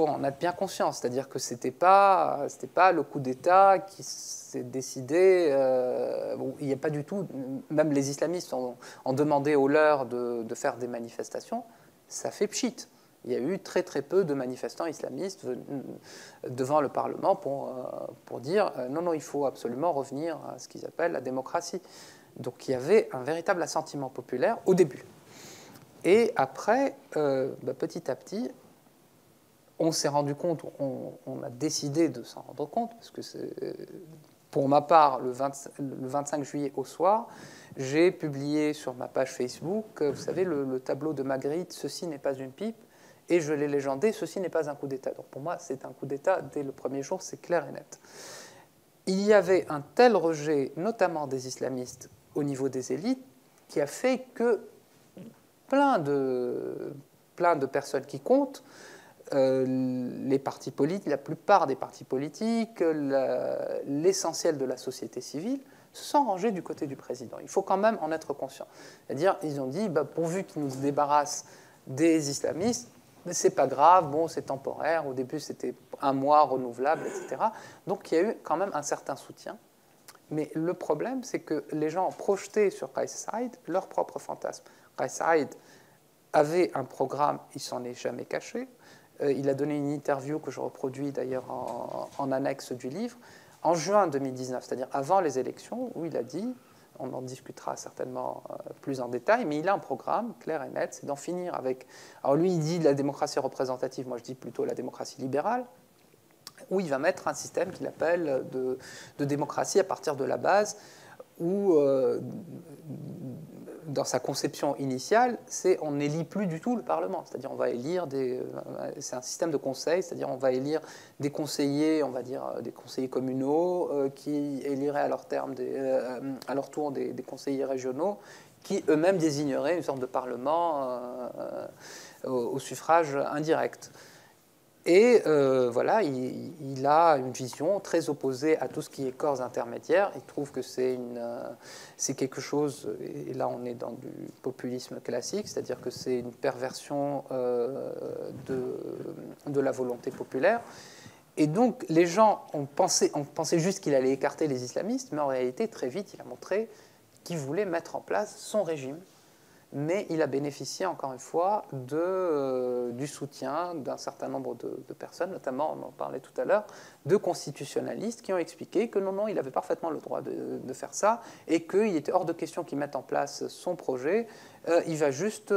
en être bien conscient. C'est-à-dire que c'était pas le coup d'État qui s'est décidé. Il n'y a pas du tout. Même les islamistes ont demandé aux leurs de faire des manifestations. Ça fait pchit. Il y a eu très très peu de manifestants islamistes devant le Parlement pour dire non, il faut absolument revenir à ce qu'ils appellent la démocratie. Donc il y avait un véritable assentiment populaire au début. Et après, petit à petit, on s'est rendu compte, on a décidé de s'en rendre compte, parce que pour ma part, le 25 juillet au soir, j'ai publié sur ma page Facebook, vous savez, le tableau de Magritte, « Ceci n'est pas une pipe », et je l'ai légendé, « Ceci n'est pas un coup d'État ». Donc pour moi, c'est un coup d'État dès le premier jour, c'est clair et net. Il y avait un tel rejet, notamment des islamistes, au niveau des élites, qui a fait que plein de personnes qui comptent, les partis politiques, la plupart des partis politiques, l'essentiel de la société civile, se sont rangés du côté du président. Il faut quand même en être conscient. C'est-à-dire, ils ont dit, pourvu qu'ils nous débarrassent des islamistes, c'est pas grave, bon, c'est temporaire. Au début, c'était 1 mois renouvelable, etc. Donc, il y a eu quand même un certain soutien. Mais le problème, c'est que les gens ont projeté sur Qais Saïed leur propre fantasme. Qais Saïed avait un programme, il s'en est jamais caché. Il a donné une interview que je reproduis d'ailleurs en annexe du livre, en juin 2019, c'est-à-dire avant les élections, où il a dit On en discutera certainement plus en détail, mais il a un programme clair et net, c'est d'en finir avec... Alors lui, il dit la démocratie représentative, moi je dis plutôt la démocratie libérale, où il va mettre un système qu'il appelle de démocratie à partir de la base, où, dans sa conception initiale, on n'élit plus du tout le Parlement. C'est-à-dire on va élire c'est un système de conseil, c'est-à-dire on va élire des conseillers, on va dire des conseillers communaux, qui éliraient à leur tour des conseillers régionaux, qui eux-mêmes désigneraient une sorte de Parlement au suffrage indirect. Et voilà, il a une vision très opposée à tout ce qui est corps intermédiaires. Il trouve que c'est quelque chose, et là on est dans du populisme classique, c'est-à-dire que c'est une perversion de la volonté populaire. Et donc les gens ont pensé juste qu'il allait écarter les islamistes, mais en réalité, très vite, il a montré qu'il voulait mettre en place son régime. Mais il a bénéficié, encore une fois, du soutien d'un certain nombre de personnes, notamment, on en parlait tout à l'heure, de constitutionnalistes qui ont expliqué que non, il avait parfaitement le droit de faire ça et qu'il était hors de question qu'il mette en place son projet. Il va juste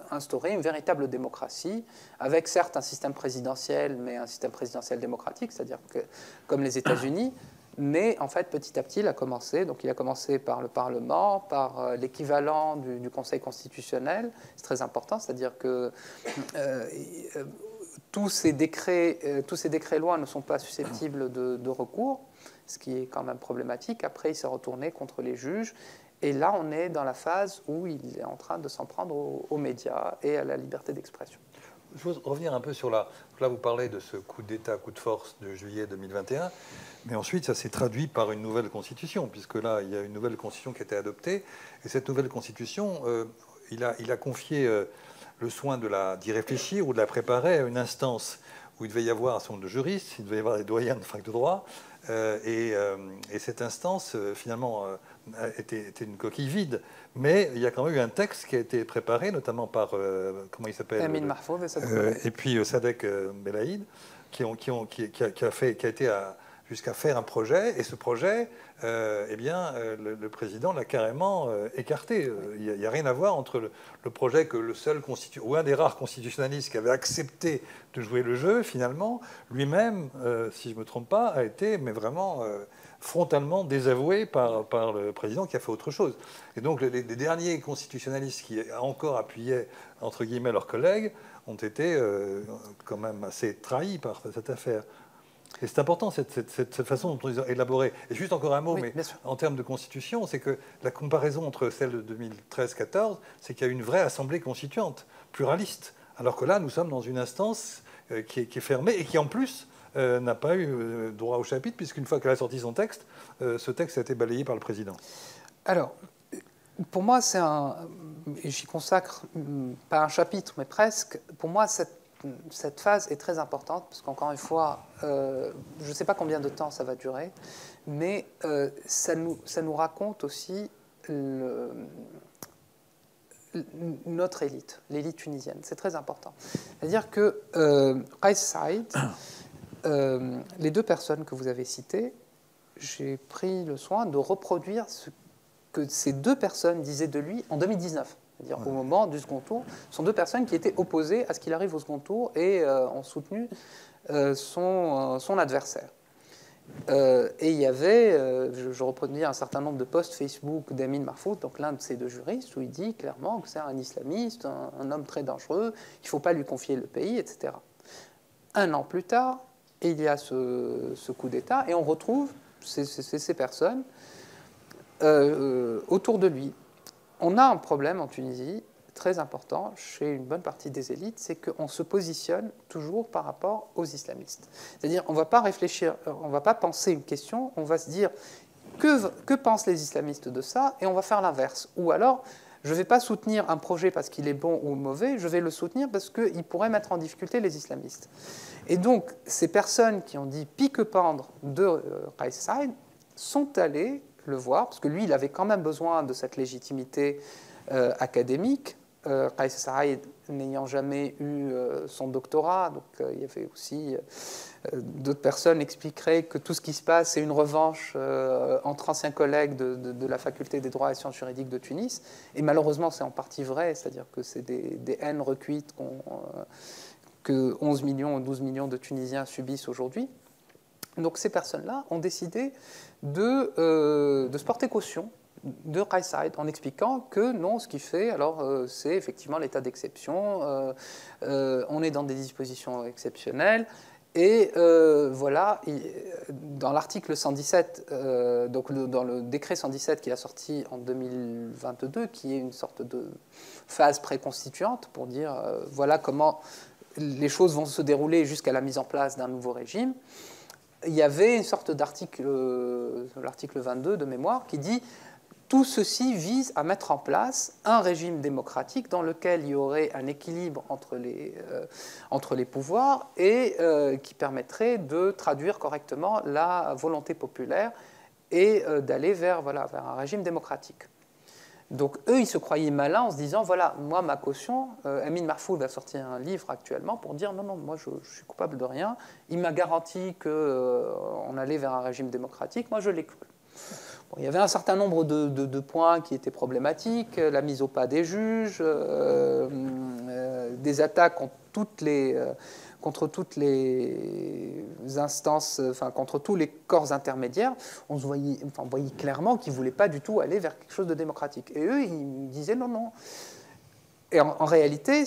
instaurer une véritable démocratie, avec certes un système présidentiel, mais un système présidentiel démocratique, c'est-à-dire que, comme les États-Unis. Mais en fait, petit à petit, il a commencé par le Parlement, par l'équivalent du Conseil constitutionnel. C'est très important, c'est-à-dire que tous ces décrets-lois ne sont pas susceptibles de recours, ce qui est quand même problématique. Après, il s'est retourné contre les juges. Et là, on est dans la phase où il est en train de s'en prendre aux médias et à la liberté d'expression. Je veux revenir un peu sur là, vous parlez de ce coup d'État, coup de force de juillet 2021, mais ensuite ça s'est traduit par une nouvelle constitution, puisque là il y a une nouvelle constitution qui a été adoptée, et cette nouvelle constitution, il a confié le soin d'y réfléchir ou de la préparer à une instance où il devait y avoir un certain nombre de juristes, il devait y avoir des doyens de fac de droit, et cette instance, finalement, était une coquille vide. Mais il y a quand même eu un texte qui a été préparé, notamment par, comment il s'appelle, Amin Mahfouz et puis Sadek Belaïd, qui a été jusqu'à faire un projet. Et ce projet, le président l'a carrément écarté. Il n'y a rien à voir entre le projet que ou un des rares constitutionnalistes qui avait accepté de jouer le jeu, finalement, lui-même, si je ne me trompe pas, a été vraiment frontalement désavoué par le président qui a fait autre chose. Et donc les derniers constitutionnalistes qui encore appuyaient, entre guillemets, leurs collègues, ont été quand même assez trahis par cette affaire. Et c'est important, cette façon dont ils ont élaboré. Et juste encore un mot, oui, mais en termes de constitution, c'est que la comparaison entre celle de 2013-14, c'est qu'il y a une vraie assemblée constituante, pluraliste. Alors que là, nous sommes dans une instance qui est fermée et qui, en plus, n'a pas eu droit au chapitre, puisqu'une fois qu'elle a sorti son texte, ce texte a été balayé par le président. Alors, pour moi, et j'y consacre pas un chapitre, mais presque, pour moi, cette phase est très importante, parce qu'encore une fois, je ne sais pas combien de temps ça va durer, mais ça nous raconte aussi notre élite, l'élite tunisienne. C'est très important. C'est-à-dire que Kais Saïd, les deux personnes que vous avez citées, j'ai pris le soin de reproduire ce que ces deux personnes disaient de lui en 2019. C'est-à-dire au moment du second tour, ce sont deux personnes qui étaient opposées à ce qu'il arrive au second tour et ont soutenu son adversaire. Et il y avait, je reproduis un certain nombre de posts Facebook d'Amin Mahfouz, donc l'un de ces deux juristes, où il dit clairement que c'est un islamiste, un homme très dangereux, il ne faut pas lui confier le pays, etc. Un an plus tard, il y a ce coup d'État, et on retrouve ces personnes autour de lui. On a un problème en Tunisie très important chez une bonne partie des élites, c'est qu'on se positionne toujours par rapport aux islamistes. C'est-à-dire, on ne va pas réfléchir, on ne va pas penser une question, on va se dire que pensent les islamistes de ça, et on va faire l'inverse. Ou alors, je ne vais pas soutenir un projet parce qu'il est bon ou mauvais, je vais le soutenir parce qu'il pourrait mettre en difficulté les islamistes. Et donc, ces personnes qui ont dit pique-pendre de Kais Saïd sont allées le voir, parce que lui, il avait quand même besoin de cette légitimité académique, Kais Saied n'ayant jamais eu son doctorat. Donc il y avait aussi d'autres personnes expliqueraient que tout ce qui se passe, c'est une revanche entre anciens collègues de la faculté des droits et sciences juridiques de Tunis. Et malheureusement, c'est en partie vrai, c'est-à-dire que c'est des haines recuites que 11 millions ou 12 millions de Tunisiens subissent aujourd'hui. Donc ces personnes-là ont décidé de se porter caution de Kais Saied en expliquant que non, ce qu'il fait, alors c'est effectivement l'état d'exception, on est dans des dispositions exceptionnelles, et voilà, dans l'article 117, donc dans le décret 117 qui a sorti en 2022, qui est une sorte de phase préconstituante pour dire voilà comment les choses vont se dérouler jusqu'à la mise en place d'un nouveau régime, il y avait une sorte d'article, l'article 22 de mémoire, qui dit tout ceci vise à mettre en place un régime démocratique dans lequel il y aurait un équilibre entre les pouvoirs et qui permettrait de traduire correctement la volonté populaire et d'aller vers un régime démocratique. Donc eux, ils se croyaient malins en se disant, voilà, moi, ma caution, Amin Mahfouz a sorti un livre actuellement pour dire, non, non, moi, je suis coupable de rien. Il m'a garanti qu'on allait vers un régime démocratique. Moi, je l'ai cru. Bon, il y avait un certain nombre de points qui étaient problématiques, la mise au pas des juges, des attaques contre toutes les instances, enfin contre tous les corps intermédiaires. On voyait clairement qu'ils ne voulaient pas du tout aller vers quelque chose de démocratique. Et eux, ils disaient non, non. Et en réalité,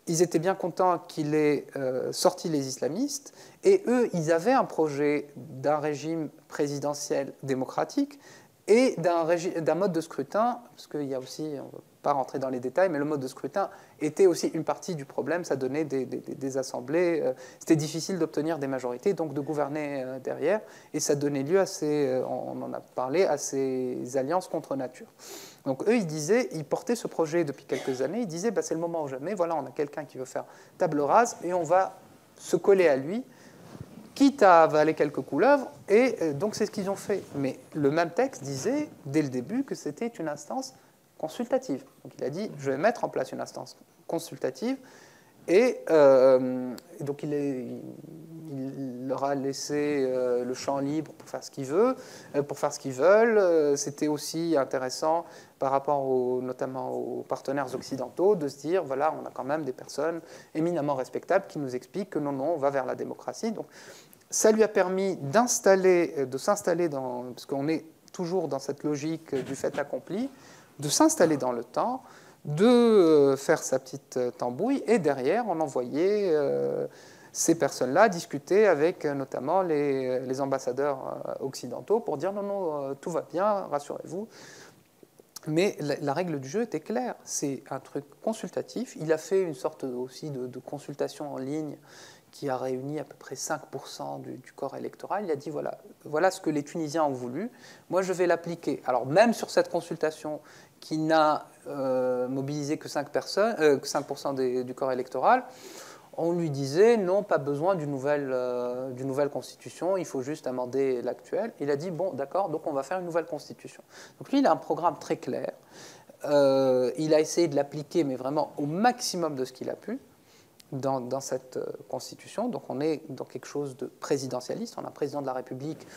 ils étaient bien contents qu'il ait sorti les islamistes, et eux, ils avaient un projet d'un régime présidentiel démocratique et d'un mode de scrutin, parce qu'il y a aussi, on ne va pas rentrer dans les détails, mais le mode de scrutin était aussi une partie du problème, ça donnait des assemblées, c'était difficile d'obtenir des majorités, donc de gouverner derrière, et ça donnait lieu à on en a parlé, à ces alliances contre nature. Donc eux, ils portaient ce projet depuis quelques années, ils disaient, c'est le moment ou jamais, voilà, on a quelqu'un qui veut faire table rase, et on va se coller à lui, quitte à avaler quelques couleuvres, et donc c'est ce qu'ils ont fait. Mais le même texte disait, dès le début, que c'était une instance consultative. Donc il a dit, je vais mettre en place une instance consultative, et donc il leur a laissé le champ libre pour faire ce qu'ils veulent. C'était aussi intéressant par rapport notamment aux partenaires occidentaux de se dire, voilà, on a quand même des personnes éminemment respectables qui nous expliquent que non, non, on va vers la démocratie. Donc ça lui a permis de s'installer parce qu'on est toujours dans cette logique du fait accompli, de s'installer dans le temps, de faire sa petite tambouille, et derrière, on envoyait ces personnes-là discuter avec notamment les ambassadeurs occidentaux pour dire non, non, tout va bien, rassurez-vous. Mais la règle du jeu était claire, c'est un truc consultatif. Il a fait une sorte aussi de consultation en ligne qui a réuni à peu près 5% du corps électoral. Il a dit voilà ce que les Tunisiens ont voulu, moi je vais l'appliquer. Alors même sur cette consultation qui n'a mobilisé que 5% du corps électoral, on lui disait non, pas besoin d'une nouvelle constitution, il faut juste amender l'actuelle. Il a dit bon, d'accord, donc on va faire une nouvelle constitution. Donc lui, il a un programme très clair. Il a essayé de l'appliquer, mais vraiment au maximum de ce qu'il a pu dans cette constitution. Donc on est dans quelque chose de présidentialiste. On a un président de la République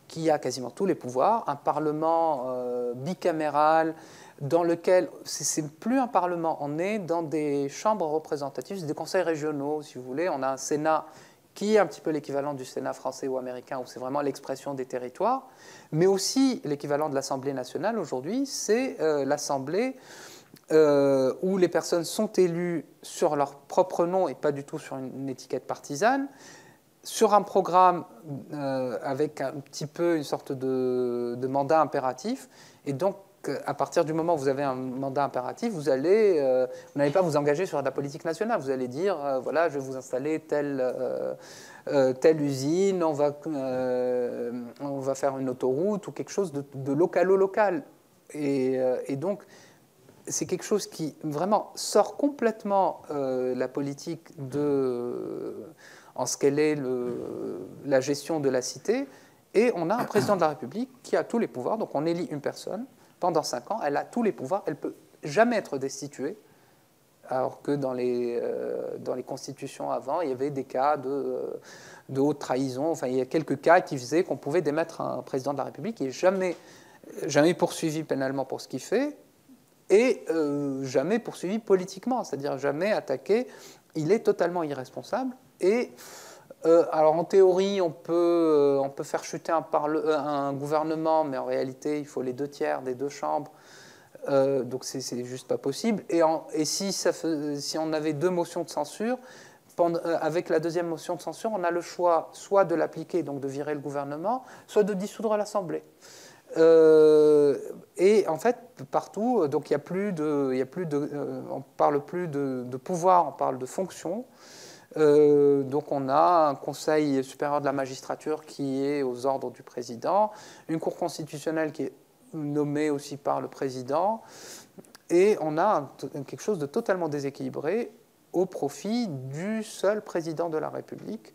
qui a quasiment tous les pouvoirs, un parlement bicaméral, dans lequel c'est plus un parlement, on est dans des chambres représentatives, c'est des conseils régionaux, si vous voulez. On a un Sénat qui est un petit peu l'équivalent du Sénat français ou américain, où c'est vraiment l'expression des territoires, mais aussi l'équivalent de l'Assemblée nationale aujourd'hui, c'est l'Assemblée où les personnes sont élues sur leur propre nom et pas du tout sur une étiquette partisane, sur un programme avec un petit peu une sorte de mandat impératif, et donc à partir du moment où vous avez un mandat impératif, vous n'allez pas vous engager sur la politique nationale. Vous allez dire, voilà, je vais vous installer telle usine, on va faire une autoroute ou quelque chose de localo-local. Et donc, c'est quelque chose qui vraiment sort complètement la politique en ce qu'elle est la gestion de la cité. Et on a un président de la République qui a tous les pouvoirs. Donc on élit une personne pendant 5 ans, elle a tous les pouvoirs, elle ne peut jamais être destituée Alors que dans les constitutions avant, il y avait des cas de haute trahison. Enfin, il y a quelques cas qui faisaient qu'on pouvait démettre un président de la République qui n'est jamais poursuivi pénalement pour ce qu'il fait et jamais poursuivi politiquement, c'est-à-dire jamais attaqué. Il est totalement irresponsable. Et alors en théorie, on peut faire chuter un gouvernement, mais en réalité, il faut les 2/3 des 2 chambres. Donc c'est juste pas possible. Et si on avait 2 motions de censure, avec la deuxième motion de censure, on a le choix soit de l'appliquer, donc de virer le gouvernement, soit de dissoudre l'Assemblée. Et en fait, partout, donc on parle plus de pouvoir, on parle de fonction. Donc on a un Conseil supérieur de la magistrature qui est aux ordres du président, une Cour constitutionnelle qui est nommée aussi par le président, et on a quelque chose de totalement déséquilibré au profit du seul président de la République.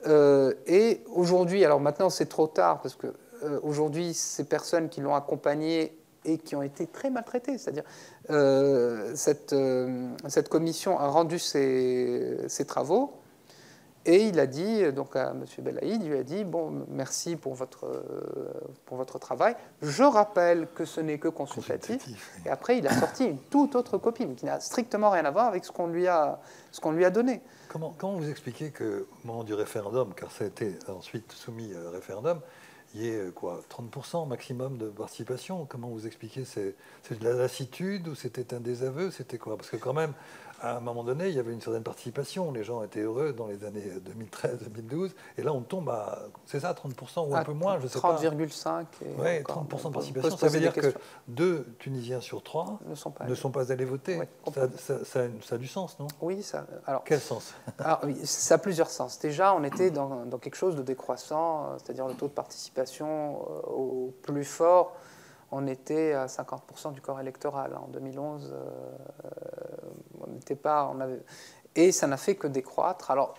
Et aujourd'hui, alors maintenant c'est trop tard, parce que aujourd'hui ces personnes qui l'ont accompagné et qui ont été très maltraitées, c'est-à-dire cette commission a rendu ses travaux, et il a dit donc à M. Belaïd, il lui a dit bon, merci pour votre travail. Je rappelle que ce n'est que consultatif. Et après, il a sorti une toute autre copie, mais qui n'a strictement rien à voir avec ce qu'on lui a donné. Comment vous expliquez qu'au moment du référendum, car ça a été ensuite soumis à référendum, il y ait quoi, 30% maximum de participation? Comment vous expliquez? C'est de la lassitude ou c'était un désaveu? C'était quoi? Parce que quand même, à un moment donné, il y avait une certaine participation. Les gens étaient heureux dans les années 2013-2012. Et là, on tombe à, c'est ça, 30% ou un peu moins, je ne sais pas. 30,5. Oui, 30% de participation. Ça veut dire que 2 Tunisiens sur 3 ne sont pas allés voter. Ouais, ça a du sens, non? Oui, ça. Alors, quel sens? Alors, oui, ça a plusieurs sens. Déjà, on était dans quelque chose de décroissant, c'est-à-dire le taux de participation au plus fort. On était à 50% du corps électoral. En 2011, on n'était pas... Et ça n'a fait que décroître. Alors,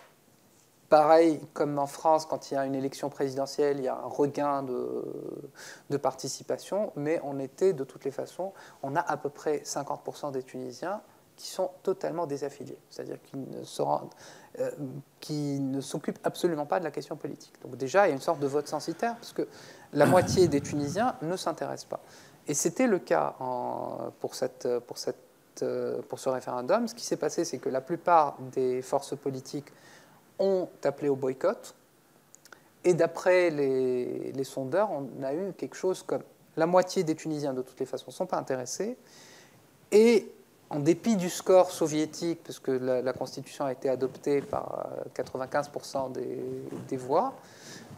pareil, comme en France, quand il y a une élection présidentielle, il y a un regain de participation, mais on était, de toutes les façons, on a à peu près 50% des Tunisiens qui sont totalement désaffiliés, c'est-à-dire qui ne s'occupent absolument pas de la question politique. Donc déjà, il y a une sorte de vote censitaire, parce que la moitié des Tunisiens ne s'intéressent pas. Et c'était le cas pour ce référendum. Ce qui s'est passé, c'est que la plupart des forces politiques ont appelé au boycott, et d'après les sondeurs, on a eu quelque chose comme la moitié des Tunisiens, de toutes les façons, ne sont pas intéressés, et en dépit du score soviétique, parce que la Constitution a été adoptée par 95% des voix,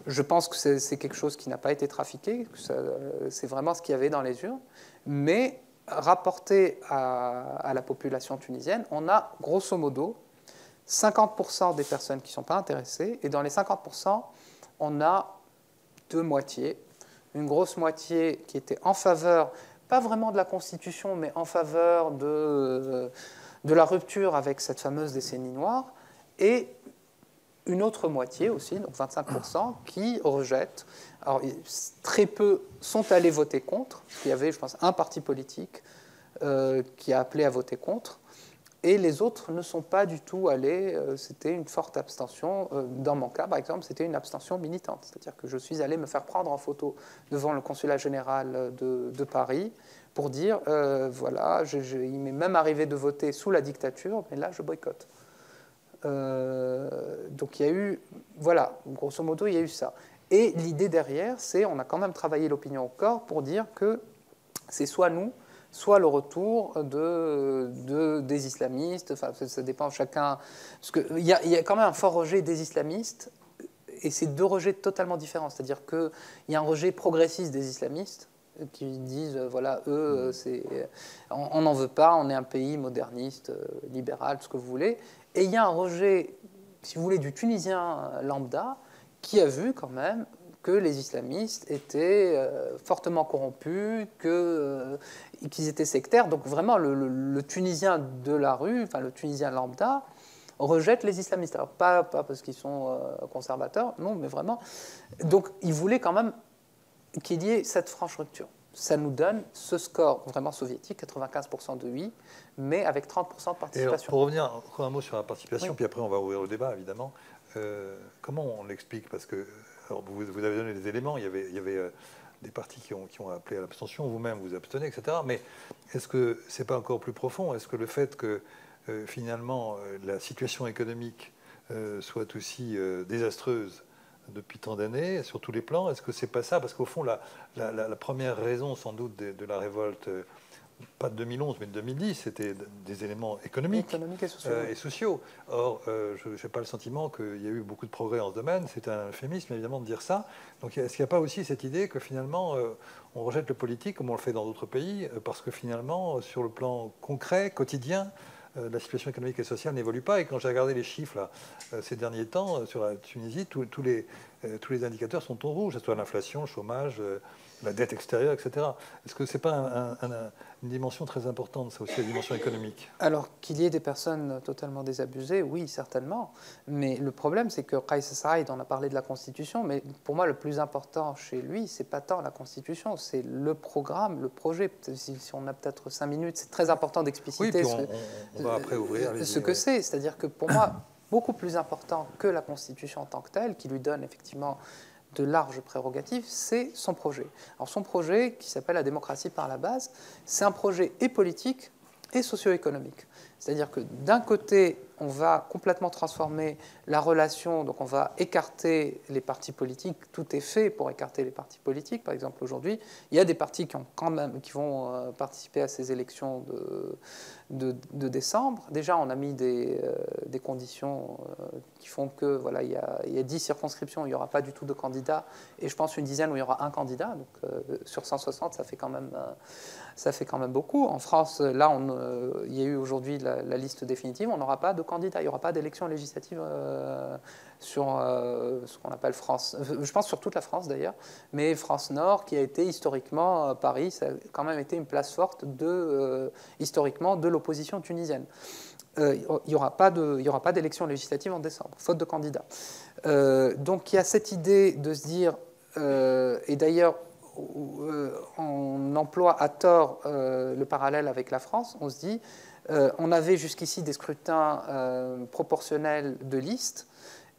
je pense que c'est quelque chose qui n'a pas été trafiqué, c'est vraiment ce qu'il y avait dans les urnes, mais rapporté à la population tunisienne, on a grosso modo 50% des personnes qui ne sont pas intéressées, et dans les 50%, on a 2 moitiés. Une grosse moitié qui était en faveur, pas vraiment de la Constitution, mais en faveur de la rupture avec cette fameuse décennie noire, et une autre moitié aussi, donc 25%, qui rejette. Alors, très peu sont allés voter contre, parce qu'il y avait, je pense, un parti politique qui a appelé à voter contre, et les autres ne sont pas du tout allés. C'était une forte abstention. Dans mon cas, par exemple, c'était une abstention militante. C'est-à-dire que je suis allé me faire prendre en photo devant le consulat général de Paris pour dire, voilà, il m'est même arrivé de voter sous la dictature, mais là, je boycotte. Donc il y a eu, voilà, grosso modo, il y a eu ça. Et l'idée derrière, c'est, on a quand même travaillé l'opinion au corps pour dire que c'est soit nous, soit le retour des islamistes. Enfin, ça dépend chacun. Parce qu'il y a quand même un fort rejet des islamistes, et c'est 2 rejets totalement différents. C'est-à-dire qu'il y a un rejet progressiste des islamistes qui disent, voilà, eux, on n'en veut pas, on est un pays moderniste, libéral, tout ce que vous voulez. Et il y a un rejet, si vous voulez, du Tunisien lambda qui a vu quand même que les islamistes étaient fortement corrompus, qu'ils étaient sectaires. Donc vraiment, le Tunisien de la rue, enfin le Tunisien lambda, rejette les islamistes. Alors pas parce qu'ils sont conservateurs, non, mais vraiment. Donc il voulait quand même qu'il y ait cette franche rupture. ça nous donne ce score vraiment soviétique, 95% de oui, mais avec 30% de participation. Alors, pour revenir encore un mot sur la participation, oui. puis après on va ouvrir le débat évidemment. Comment on l'explique? Parce que alors, vous avez donné des éléments, il y avait des partis qui ont appelé à l'abstention, vous-même vous abstenez, etc. Mais est-ce que c'est pas encore plus profond? Est-ce que le fait que finalement la situation économique soit aussi désastreuse depuis tant d'années, sur tous les plans, est-ce que c'est pas ça? Parce qu'au fond, la première raison sans doute de la révolte, pas de 2011, mais de 2010, c'était des éléments économiques et sociaux. Or, je n'ai pas le sentiment qu'il y a eu beaucoup de progrès en ce domaine. C'est un euphémisme, évidemment, de dire ça. Donc, est-ce qu'il n'y a pas aussi cette idée que, finalement, on rejette le politique, comme on le fait dans d'autres pays, parce que, finalement, sur le plan concret, quotidien, la situation économique et sociale n'évolue pas. Et quand j'ai regardé les chiffres là, ces derniers temps sur la Tunisie, tous les indicateurs sont en rouge, que ce soit l'inflation, le chômage, la dette extérieure, etc. Est-ce que ce n'est pas une dimension très importante, ça aussi, la dimension économique? Alors, qu'il y ait des personnes totalement désabusées, oui, certainement. Mais le problème, c'est que Kais Saïd, on a parlé de la Constitution, mais pour moi, le plus important chez lui, c'est pas tant la Constitution, c'est le programme, le projet. Si on a peut-être 5 minutes, c'est très important d'expliciter on va après ouvrir ce que c'est. C'est-à-dire que pour moi, beaucoup plus important que la Constitution en tant que telle, qui lui donne effectivement de larges prérogatives, c'est son projet. Alors son projet, qui s'appelle la démocratie par la base, c'est un projet et politique et socio-économique. C'est-à-dire que d'un côté, on va complètement transformer la relation, donc on va écarter les partis politiques, tout est fait pour écarter les partis politiques. Par exemple, aujourd'hui, il y a des partis qui vont participer à ces élections de décembre. Déjà, on a mis des conditions qui font que voilà, il y a 10 circonscriptions où il n'y aura pas du tout de candidats, et je pense une dizaine où il y aura un candidat. Donc sur 160, ça fait quand même beaucoup. En France, là, il y a eu aujourd'hui la liste définitive, on n'aura pas de candidats, il n'y aura pas d'élection législative sur ce qu'on appelle France, je pense sur toute la France d'ailleurs, mais France Nord, qui a été historiquement, Paris, ça a quand même été une place forte historiquement de l'opposition tunisienne. Il n'y aura pas d'élection législative en décembre, faute de candidats. Donc il y a cette idée de se dire, et d'ailleurs, on emploie à tort le parallèle avec la France, on se dit, on avait jusqu'ici des scrutins proportionnels de liste,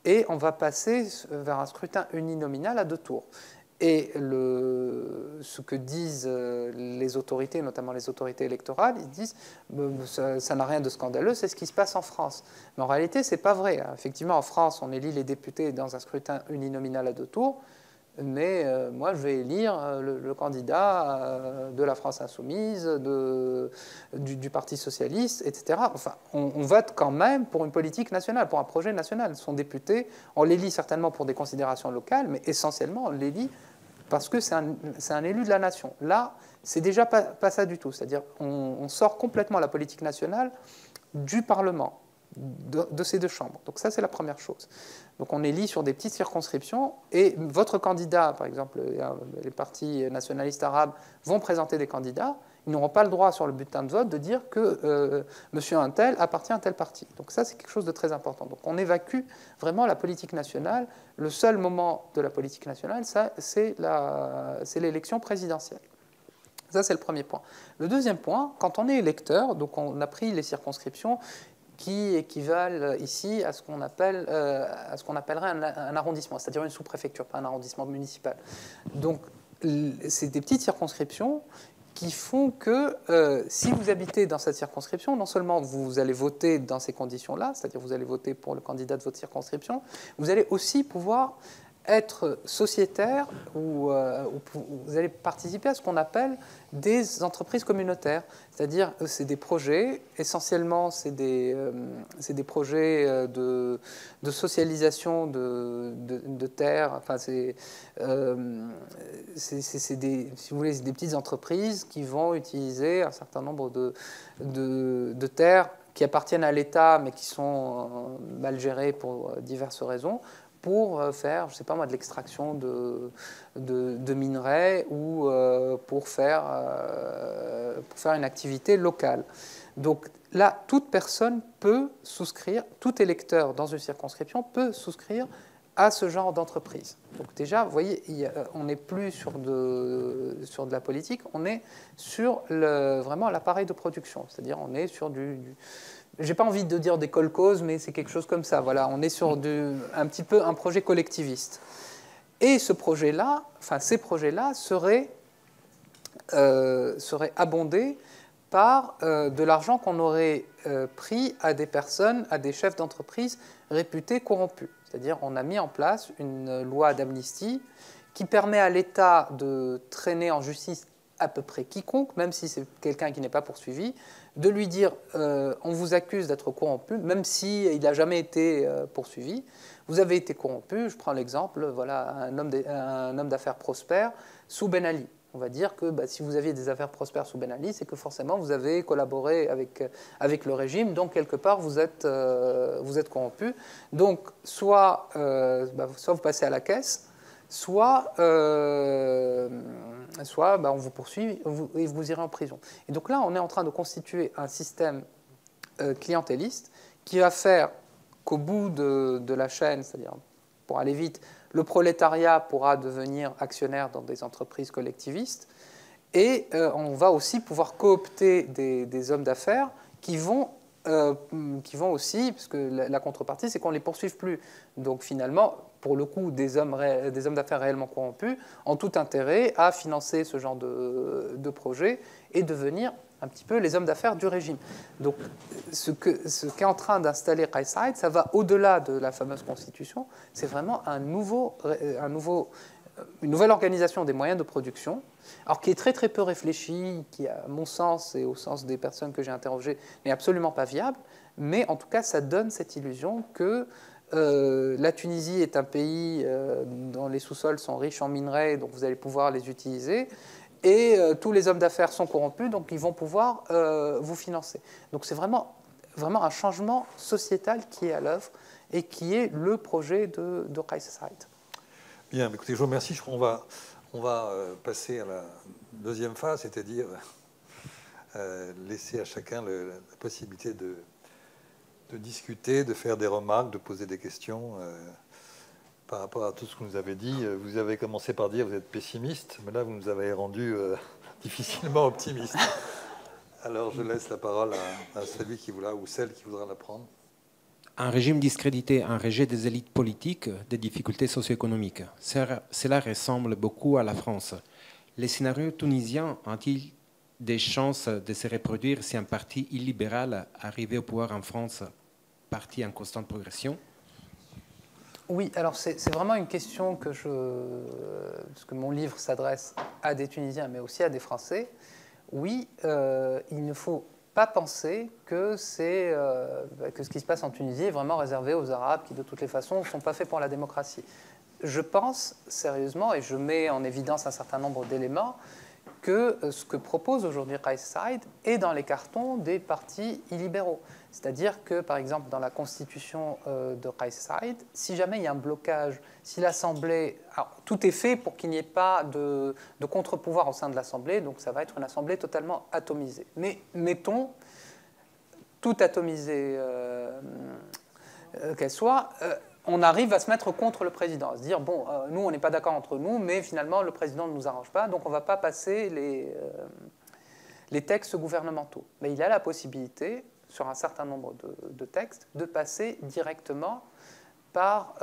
et on va passer vers un scrutin uninominal à 2 tours. Et ce que disent les autorités, notamment les autorités électorales, ils disent ça n'a rien de scandaleux, c'est ce qui se passe en France. Mais en réalité, ce n'est pas vrai. Effectivement, en France, on élit les députés dans un scrutin uninominal à 2 tours. Mais moi, je vais élire le candidat de la France insoumise, du Parti socialiste, etc. Enfin, on vote quand même pour une politique nationale, pour un projet national. Son député, on l'élit certainement pour des considérations locales, mais essentiellement, on l'élit parce que c'est un élu de la nation. Là, c'est déjà pas ça du tout. C'est-à-dire, on sort complètement la politique nationale du Parlement, de ces 2 chambres. Donc ça, c'est la première chose. Donc on élit sur des petites circonscriptions, et votre candidat, par exemple, les partis nationalistes arabes vont présenter des candidats, ils n'auront pas le droit sur le bulletin de vote de dire que monsieur un tel appartient à tel parti. Donc ça, c'est quelque chose de très important. Donc on évacue vraiment la politique nationale. Le seul moment de la politique nationale, c'est l'élection présidentielle. Ça, c'est le premier point. Le deuxième point, quand on est électeur, donc on a pris les circonscriptions qui équivalent ici à ce qu'on appellerait un arrondissement, c'est-à-dire une sous-préfecture, pas un arrondissement municipal. Donc, c'est des petites circonscriptions qui font que si vous habitez dans cette circonscription, non seulement vous allez voter dans ces conditions-là, c'est-à-dire vous allez voter pour le candidat de votre circonscription, vous allez aussi pouvoir être sociétaire ou vous allez participer à ce qu'on appelle des entreprises communautaires. C'est-à-dire c'est des projets, essentiellement c'est des projets de socialisation de terres. Enfin, c'est si vous voulez, des petites entreprises qui vont utiliser un certain nombre de terres qui appartiennent à l'État mais qui sont mal gérées pour diverses raisons, pour faire, je ne sais pas moi, de l'extraction de minerais ou pour faire une activité locale. Donc là, toute personne peut souscrire, tout électeur dans une circonscription peut souscrire à ce genre d'entreprise. Donc déjà, vous voyez, on n'est plus sur de la politique, on est sur vraiment l'appareil de production. C'est-à-dire on est sur j'ai pas envie de dire des kolkhozes, mais c'est quelque chose comme ça. Voilà, on est sur un petit peu un projet collectiviste. Et ce projet-là, enfin ces projets-là seraient abondés par de l'argent qu'on aurait pris à des personnes, à des chefs d'entreprise réputés corrompus. C'est-à-dire on a mis en place une loi d'amnistie qui permet à l'État de traîner en justice à peu près quiconque, même si c'est quelqu'un qui n'est pas poursuivi, de lui dire on vous accuse d'être corrompu, même s'il n'a jamais été poursuivi. Vous avez été corrompu, je prends l'exemple, voilà, un homme d'affaires prospère sous Ben Ali. On va dire que si vous aviez des affaires prospères sous Ben Ali, c'est que forcément vous avez collaboré avec le régime, donc quelque part vous êtes corrompu. Donc soit vous passez à la caisse, soit on vous poursuit et vous irez en prison. Et donc là, on est en train de constituer un système clientéliste qui va faire qu'au bout de la chaîne, c'est-à-dire pour aller vite, le prolétariat pourra devenir actionnaire dans des entreprises collectivistes et on va aussi pouvoir coopter des hommes d'affaires qui vont aussi, parce que la contrepartie, c'est qu'on ne les poursuive plus. Donc finalement, pour le coup, des hommes d'affaires réellement corrompus ont tout intérêt à financer ce genre de projet et devenir un petit peu les hommes d'affaires du régime. Donc ce qu'est en train d'installer Kais Saied, ça va au-delà de la fameuse constitution, c'est vraiment une nouvelle organisation des moyens de production, alors qui est très très peu réfléchie, qui à mon sens et au sens des personnes que j'ai interrogées n'est absolument pas viable, mais en tout cas ça donne cette illusion que la Tunisie est un pays dont les sous-sols sont riches en minerais, donc vous allez pouvoir les utiliser, et tous les hommes d'affaires sont corrompus, donc ils vont pouvoir vous financer. Donc c'est vraiment un changement sociétal qui est à l'œuvre et qui est le projet de Kais Saied. Bien, écoutez, je vous remercie. On va passer à la deuxième phase, c'est-à-dire laisser à chacun la possibilité de discuter, de faire des remarques, de poser des questions par rapport à tout ce que vous nous avez dit. Vous avez commencé par dire que vous êtes pessimiste, mais là, vous nous avez rendu difficilement optimiste. Alors, je laisse la parole à celui qui voudra ou celle qui voudra la prendre. Un régime discrédité, un rejet des élites politiques, des difficultés socio-économiques. Cela ressemble beaucoup à la France. Les scénarios tunisiens ont-ils des chances de se reproduire si un parti illibéral arrivait au pouvoir en France, parti en constante progression? Oui, alors c'est vraiment une question parce que mon livre s'adresse à des Tunisiens, mais aussi à des Français. Oui, il ne faut pas penser que ce qui se passe en Tunisie est vraiment réservé aux Arabes qui, de toutes les façons, ne sont pas faits pour la démocratie. Je pense sérieusement, et je mets en évidence un certain nombre d'éléments, que ce que propose aujourd'hui Kais Saied est dans les cartons des partis illibéraux. C'est-à-dire que, par exemple, dans la constitution de Kais Saied, si jamais il y a un blocage, si l'Assemblée... tout est fait pour qu'il n'y ait pas de contre-pouvoir au sein de l'Assemblée, donc ça va être une Assemblée totalement atomisée. Mais mettons, tout atomisé qu'elle soit... on arrive à se mettre contre le président, à se dire, bon, nous, on n'est pas d'accord entre nous, mais finalement, le président ne nous arrange pas, donc on ne va pas passer les textes gouvernementaux. Mais il a la possibilité, sur un certain nombre de textes, de passer directement par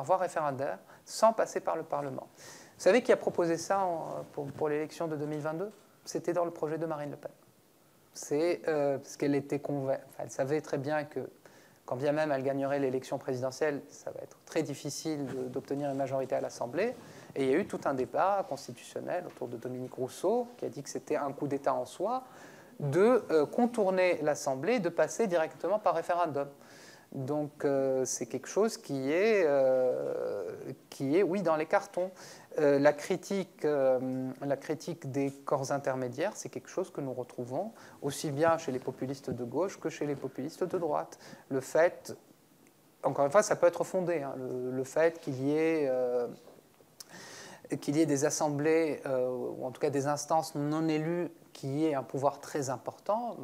voie référendaire, sans passer par le Parlement. Vous savez qui a proposé ça pour l'élection de 2022 ? C'était dans le projet de Marine Le Pen. C'est parce qu'elle était elle savait très bien que quand bien même elle gagnerait l'élection présidentielle, ça va être très difficile d'obtenir une majorité à l'Assemblée. Et il y a eu tout un débat constitutionnel autour de Dominique Rousseau, qui a dit que c'était un coup d'État en soi, de contourner l'Assemblée, de passer directement par référendum. Donc c'est quelque chose qui est, oui, dans les cartons. La critique des corps intermédiaires, c'est quelque chose que nous retrouvons aussi bien chez les populistes de gauche que chez les populistes de droite. Le fait, encore une fois, ça peut être fondé, hein, le fait qu'il y ait des assemblées, ou en tout cas des instances non élues qui aient un pouvoir très important.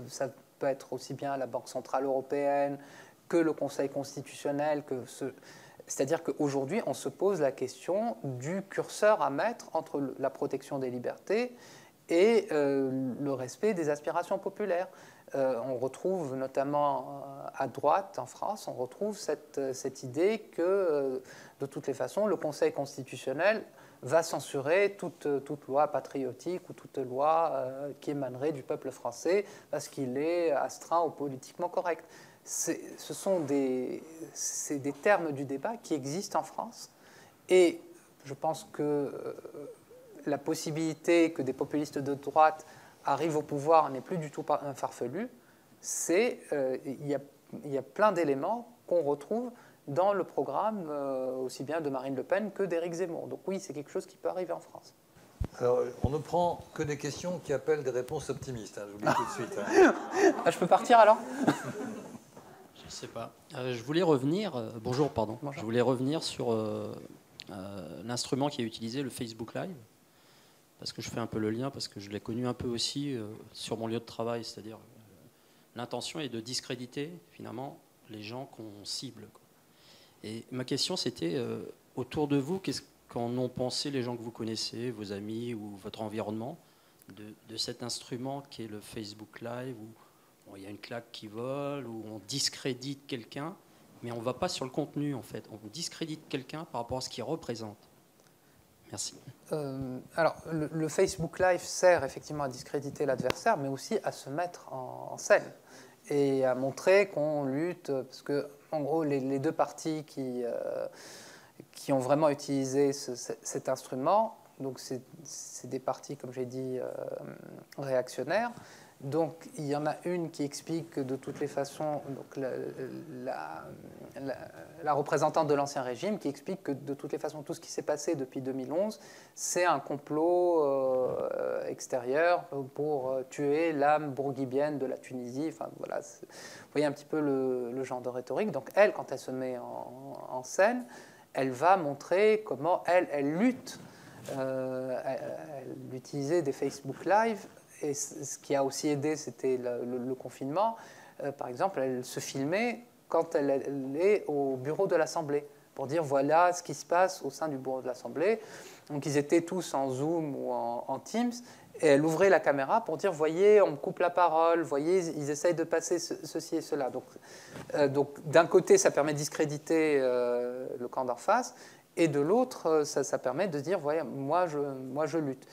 Ça peut être aussi bien la Banque centrale européenne que le Conseil constitutionnel, c'est-à-dire qu'aujourd'hui, on se pose la question du curseur à mettre entre la protection des libertés et le respect des aspirations populaires. On retrouve notamment à droite en France, on retrouve cette idée que de toutes les façons, le Conseil constitutionnel va censurer toute loi patriotique ou toute loi qui émanerait du peuple français parce qu'il est astreint au politiquement correct. Ce sont des termes du débat qui existent en France et je pense que la possibilité que des populistes de droite arrivent au pouvoir n'est plus du tout farfelue. Il y a plein d'éléments qu'on retrouve dans le programme aussi bien de Marine Le Pen que d'Éric Zemmour. Donc oui, c'est quelque chose qui peut arriver en France. Alors, on ne prend que des questions qui appellent des réponses optimistes, hein, je vous le dis tout de suite. Hein. Ah, je peux partir alors? Je ne sais pas. Je voulais revenir... bonjour, pardon. Bonjour. Je voulais revenir sur l'instrument qui est utilisé, le Facebook Live, parce que je fais un peu le lien, parce que je l'ai connu un peu aussi sur mon lieu de travail, c'est-à-dire l'intention est de discréditer finalement les gens qu'on cible, quoi. Et ma question, c'était, autour de vous, qu'est-ce qu'en ont pensé les gens que vous connaissez, vos amis ou votre environnement, de cet instrument qui est le Facebook Live, où il y a une claque qui vole, où on discrédite quelqu'un, mais on ne va pas sur le contenu, en fait. On discrédite quelqu'un par rapport à ce qu'il représente. Merci. Alors, le Facebook Live sert effectivement à discréditer l'adversaire, mais aussi à se mettre en scène et à montrer qu'on lutte, parce que en gros, les deux partis qui ont vraiment utilisé cet instrument, donc c'est des partis, comme j'ai dit, réactionnaires. Donc il y en a une qui explique que de toutes les façons, donc la représentante de l'Ancien Régime, qui explique que de toutes les façons, tout ce qui s'est passé depuis 2011, c'est un complot extérieur pour tuer l'âme bourguibienne de la Tunisie. Enfin, voilà, vous voyez un petit peu le genre de rhétorique. Donc elle, quand elle se met en scène, elle va montrer comment elle lutte. Elle utilisait des Facebook Live. Et ce qui a aussi aidé, c'était le confinement. Par exemple, elle se filmait quand elle est au bureau de l'Assemblée pour dire voilà ce qui se passe au sein du bureau de l'Assemblée. Donc ils étaient tous en Zoom ou en Teams. Et elle ouvrait la caméra pour dire voyez, on me coupe la parole, voyez, ils essayent de passer ceci et cela. Donc d'un côté, ça permet de discréditer le camp d'en face. Et de l'autre, ça permet de dire voyez, moi je lutte.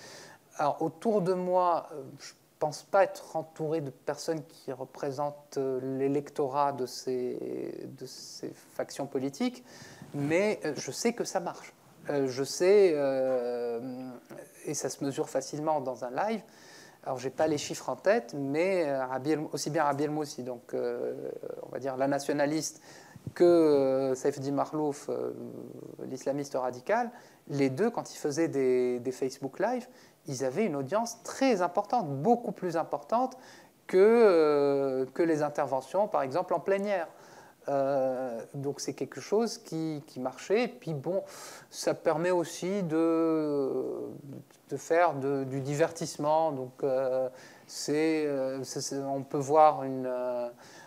Alors, autour de moi, je ne pense pas être entouré de personnes qui représentent l'électorat de ces factions politiques, mais je sais que ça marche. Je sais, et ça se mesure facilement dans un live. Alors, je n'ai pas les chiffres en tête, mais aussi bien Rabih El-Moussi, donc on va dire la nationaliste, que Saïfeddin Makhlouf, l'islamiste radical, les deux, quand ils faisaient des Facebook Live, ils avaient une audience très importante, beaucoup plus importante que les interventions, par exemple, en plénière. Donc c'est quelque chose qui marchait. Et puis bon, ça permet aussi de faire du divertissement. Donc on peut voir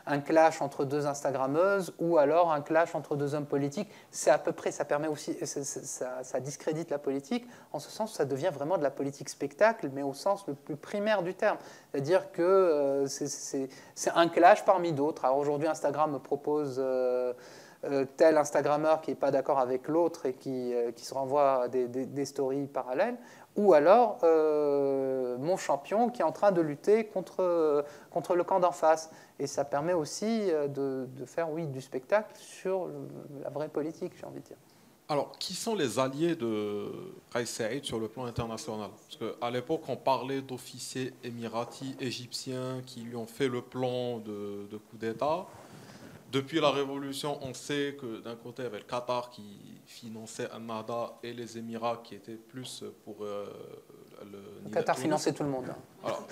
un clash entre deux Instagrammeuses ou alors un clash entre deux hommes politiques. C'est à peu près, ça permet aussi, ça discrédite la politique. En ce sens, ça devient vraiment de la politique spectacle, mais au sens le plus primaire du terme. C'est-à-dire que c'est un clash parmi d'autres. Alors aujourd'hui, Instagram me propose tel Instagrammeur qui n'est pas d'accord avec l'autre et qui se renvoie à des stories parallèles, ou alors mon champion qui est en train de lutter contre le camp d'en face. Et ça permet aussi de faire, oui, du spectacle sur la vraie politique, j'ai envie de dire. Alors, qui sont les alliés de Kais Saïed sur le plan international? Parce qu'à l'époque, on parlait d'officiers émiratis, égyptiens qui lui ont fait le plan de coup d'État. Depuis la Révolution, on sait que d'un côté, il y avait le Qatar qui finançait Al-Nahda et les Émirats qui étaient plus pour le Qatar finançait tout le monde. Alors,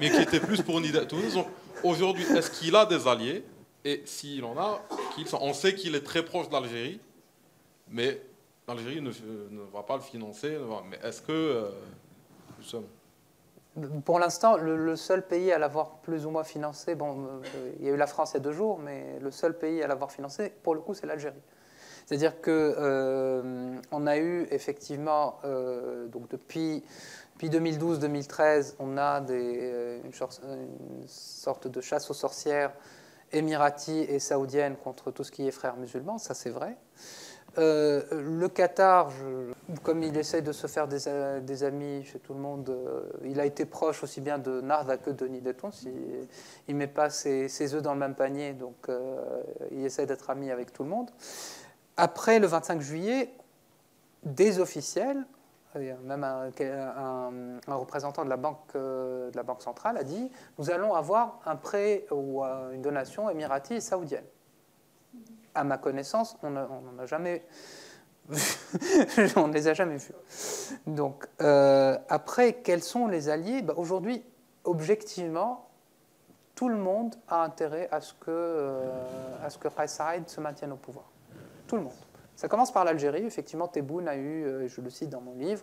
mais qui étaient plus pour Nida Tunis. Donc aujourd'hui, est-ce qu'il a des alliés? Et s'il en a, on sait qu'il est très proche de l'Algérie, mais l'Algérie ne va pas le financer. Mais est-ce que... Pour l'instant, le seul pays à l'avoir plus ou moins financé, bon, il y a eu la France il y a 2 jours, mais le seul pays à l'avoir financé, pour le coup, c'est l'Algérie. C'est-à-dire qu'on a eu effectivement, donc depuis 2012-2013, on a une sorte de chasse aux sorcières émiratie et saoudienne contre tout ce qui est frères musulmans, ça c'est vrai. Le Qatar, comme il essaye de se faire des amis chez tout le monde, il a été proche aussi bien de Narda que de Nidetons. Il ne met pas ses œufs dans le même panier, donc il essaie d'être ami avec tout le monde. Après le 25 juillet, des officiels, même un représentant de la Banque centrale a dit « Nous allons avoir un prêt ou une donation émiratie et saoudienne ». À ma connaissance, on n'en a jamais on ne les a jamais vus. Donc, après, quels sont les alliés? Aujourd'hui, objectivement, tout le monde a intérêt à ce que Kais Saied se maintienne au pouvoir. Tout le monde. Ça commence par l'Algérie. Effectivement, Tebboune a eu, je le cite dans mon livre,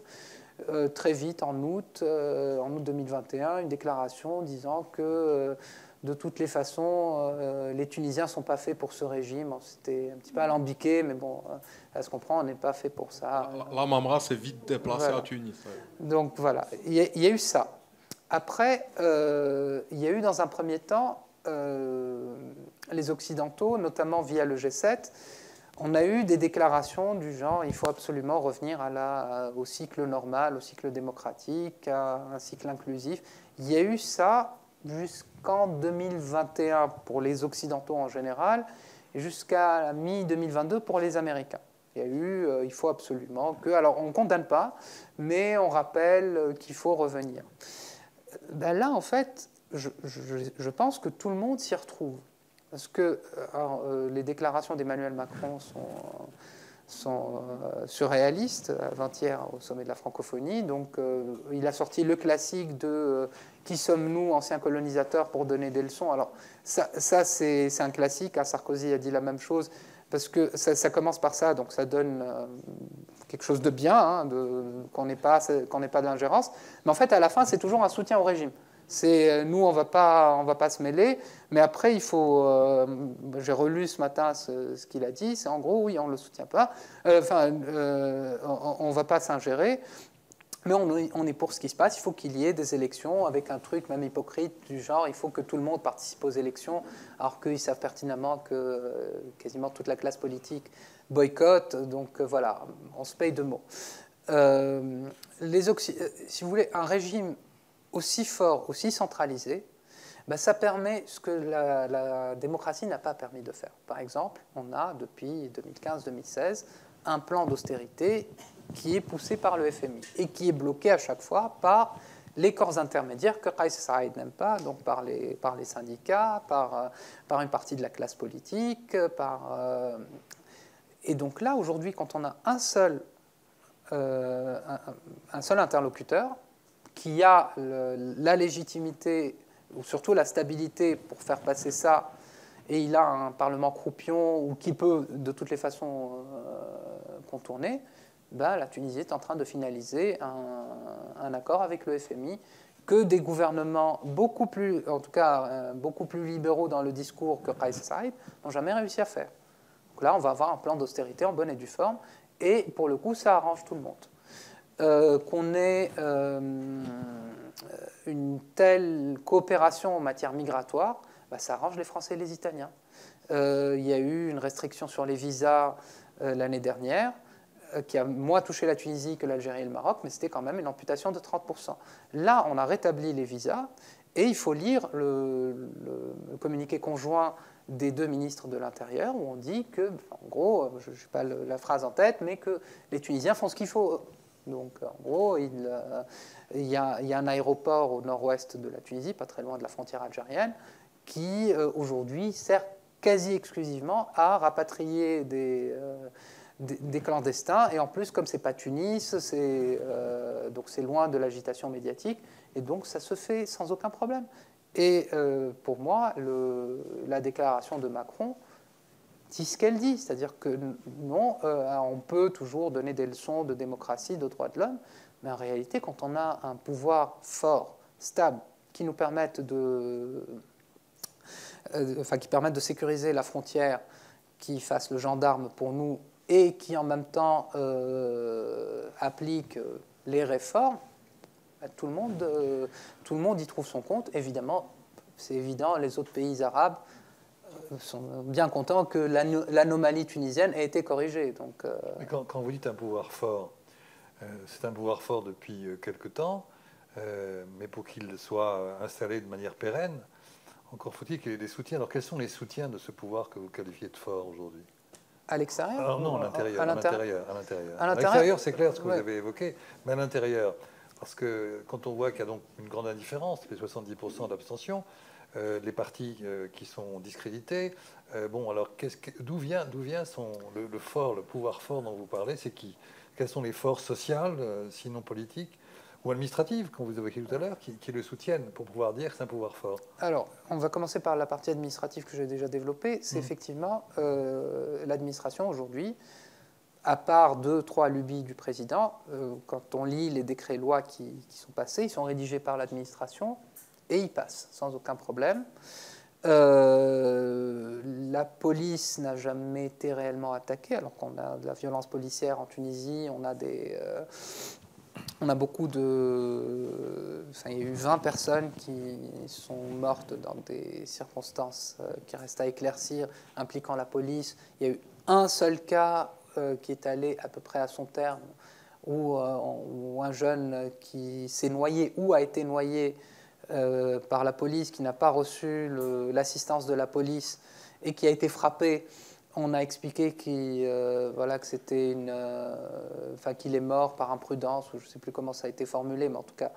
très vite, en août 2021, une déclaration disant que de toutes les façons, les Tunisiens ne sont pas faits pour ce régime. C'était un petit peu alambiqué, mais bon, ça se comprend, on n'est pas fait pour ça. La Mamra s'est vite déplacée voilà. à Tunis. Donc voilà, il y a eu ça. Après, il y a eu dans un premier temps les Occidentaux, notamment via le G7, on a eu des déclarations du genre il faut absolument revenir au cycle normal, au cycle démocratique, à un cycle inclusif. Il y a eu ça jusqu'en 2021 pour les Occidentaux en général et jusqu'à la mi-2022 pour les Américains. Il y a eu il faut absolument que... Alors on ne condamne pas, mais on rappelle qu'il faut revenir. Ben là, en fait, je pense que tout le monde s'y retrouve. Parce que les déclarations d'Emmanuel Macron sont surréalistes. Avant-hier, au sommet de la francophonie, donc il a sorti le classique de qui sommes-nous, anciens colonisateurs, pour donner des leçons. Alors ça c'est un classique. Sarkozy a dit la même chose parce que ça commence par ça, donc ça donne quelque chose de bien, hein, qu'on n'ait pas de l'ingérence. Mais en fait, à la fin, c'est toujours un soutien au régime. C'est nous, on va pas se mêler, mais après il faut. J'ai relu ce matin ce qu'il a dit. C'est en gros, oui, on le soutient pas. On va pas s'ingérer, mais on est pour ce qui se passe. Il faut qu'il y ait des élections avec un truc même hypocrite du genre il faut que tout le monde participe aux élections, alors qu'ils savent pertinemment que quasiment toute la classe politique boycotte. Donc voilà, on se paye de mots. Si vous voulez, un régime aussi fort, aussi centralisé, ben ça permet ce que la démocratie n'a pas permis de faire. Par exemple, on a depuis 2015-2016 un plan d'austérité qui est poussé par le FMI et qui est bloqué à chaque fois par les corps intermédiaires que Kais Saied n'aime pas, donc par les syndicats, par une partie de la classe politique. Et donc là, aujourd'hui, quand on a un seul interlocuteur, qui a la légitimité, ou surtout la stabilité pour faire passer ça, et il a un Parlement croupion, ou qui peut de toutes les façons contourner, ben, la Tunisie est en train de finaliser un accord avec le FMI que des gouvernements beaucoup plus libéraux dans le discours que Kais Saied n'ont jamais réussi à faire. Donc là, on va avoir un plan d'austérité en bonne et due forme, et pour le coup, ça arrange tout le monde. Qu'on ait une telle coopération en matière migratoire, bah, ça arrange les Français et les Italiens. Il y a eu une restriction sur les visas l'année dernière, qui a moins touché la Tunisie que l'Algérie et le Maroc, mais c'était quand même une amputation de 30%. Là, on a rétabli les visas, et il faut lire le communiqué conjoint des 2 ministres de l'Intérieur, où on dit que, en gros, je n'ai pas la phrase en tête, mais que les Tunisiens font ce qu'il faut. Donc, en gros, il y a un aéroport au nord-ouest de la Tunisie, pas très loin de la frontière algérienne, qui, aujourd'hui, sert quasi exclusivement à rapatrier des clandestins. Et en plus, comme ce n'est pas Tunis, donc c'est loin de l'agitation médiatique, et donc ça se fait sans aucun problème. Et pour moi, la déclaration de Macron dit ce qu'elle dit, c'est-à-dire que non, on peut toujours donner des leçons de démocratie, de droits de l'homme, mais en réalité, quand on a un pouvoir fort, stables qui nous permettent qui permettent de sécuriser la frontière, qui fassent le gendarme pour nous et qui en même temps appliquent les réformes, tout le monde y trouve son compte. Évidemment, c'est évident, les autres pays arabes sont bien contents que l'anomalie tunisienne ait été corrigée. Donc, quand vous dites un pouvoir fort, c'est un pouvoir fort depuis quelque temps, mais pour qu'il soit installé de manière pérenne, encore faut-il qu'il y ait des soutiens. Alors quels sont les soutiens de ce pouvoir que vous qualifiez de fort aujourd'hui? À l'extérieur? Alors non, à l'intérieur. À l'extérieur, c'est clair ce que vous avez évoqué, mais à l'intérieur. Parce que quand on voit qu'il y a donc une grande indifférence, les 70% d'abstention, les partis qui sont discrédités, bon, alors d'où vient le fort, le pouvoir fort dont vous parlez? C'est qui? Quelles sont les forces sociales, sinon politiques, ou administratives, comme vous évoquiez tout à l'heure, qui le soutiennent pour pouvoir dire que c'est un pouvoir fort? Alors, on va commencer par la partie administrative que j'ai déjà développée. C'est effectivement l'administration aujourd'hui, à part 2-3 lubies du président, quand on lit les décrets-lois qui sont passés, ils sont rédigés par l'administration et ils passent sans aucun problème. La police n'a jamais été réellement attaquée, alors qu'on a de la violence policière en Tunisie, on a beaucoup de... il y a eu 20 personnes qui sont mortes dans des circonstances qui restent à éclaircir, impliquant la police. Il y a eu un seul cas qui est allé à peu près à son terme, où un jeune qui s'est noyé ou a été noyé par la police, qui n'a pas reçu l'assistance de la police et qui a été frappé. On a expliqué que c'était qu'il est mort par imprudence, ou je ne sais plus comment ça a été formulé, mais en tout cas,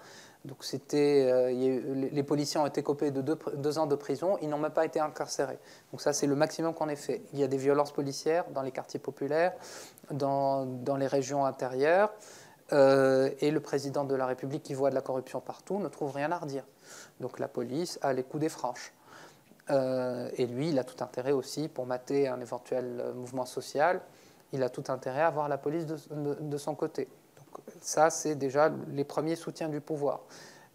donc les policiers ont été copés de 2 ans de prison, ils n'ont même pas été incarcérés. Donc ça, c'est le maximum qu'on ait fait. Il y a des violences policières dans les quartiers populaires, dans les régions intérieures, et le président de la République, qui voit de la corruption partout, ne trouve rien à redire. Donc la police a les coups des franches. Et lui, il a tout intérêt aussi, pour mater un éventuel mouvement social, il a tout intérêt à avoir la police de son côté. Donc, ça, c'est déjà les premiers soutiens du pouvoir.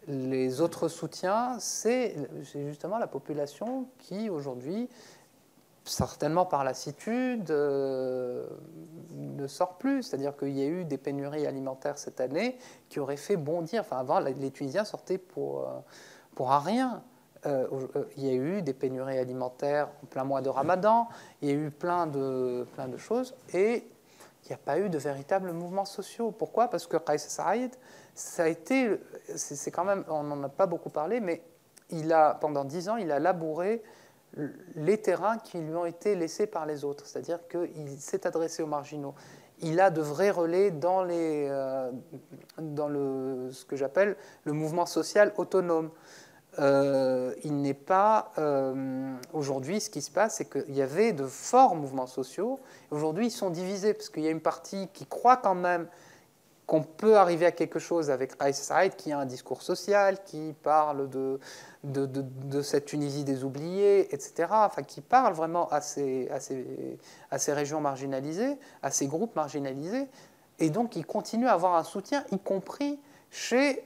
Les autres soutiens, c'est justement la population qui, aujourd'hui, certainement par lassitude, ne sort plus. C'est-à-dire qu'il y a eu des pénuries alimentaires cette année qui auraient fait bondir. Enfin, avant, les Tunisiens sortaient pour un rien. Il y a eu des pénuries alimentaires en plein mois de Ramadan, il y a eu plein de choses, et il n'y a pas eu de véritables mouvements sociaux. Pourquoi? Parce que Kais Saïed, ça a été, c'est quand même, on n'en a pas beaucoup parlé, mais pendant 10 ans, il a labouré les terrains qui lui ont été laissés par les autres, c'est-à-dire qu'il s'est adressé aux marginaux. Il a de vrais relais dans ce que j'appelle le mouvement social autonome. Il n'est pas... aujourd'hui, ce qui se passe, c'est qu'il y avait de forts mouvements sociaux. Aujourd'hui, ils sont divisés, parce qu'il y a une partie qui croit quand même qu'on peut arriver à quelque chose avec Kais Saïed, qui a un discours social, qui parle de cette Tunisie des oubliés, etc., enfin, qui parle vraiment à ces régions marginalisées, à ces groupes marginalisés, et donc il continue à avoir un soutien, y compris chez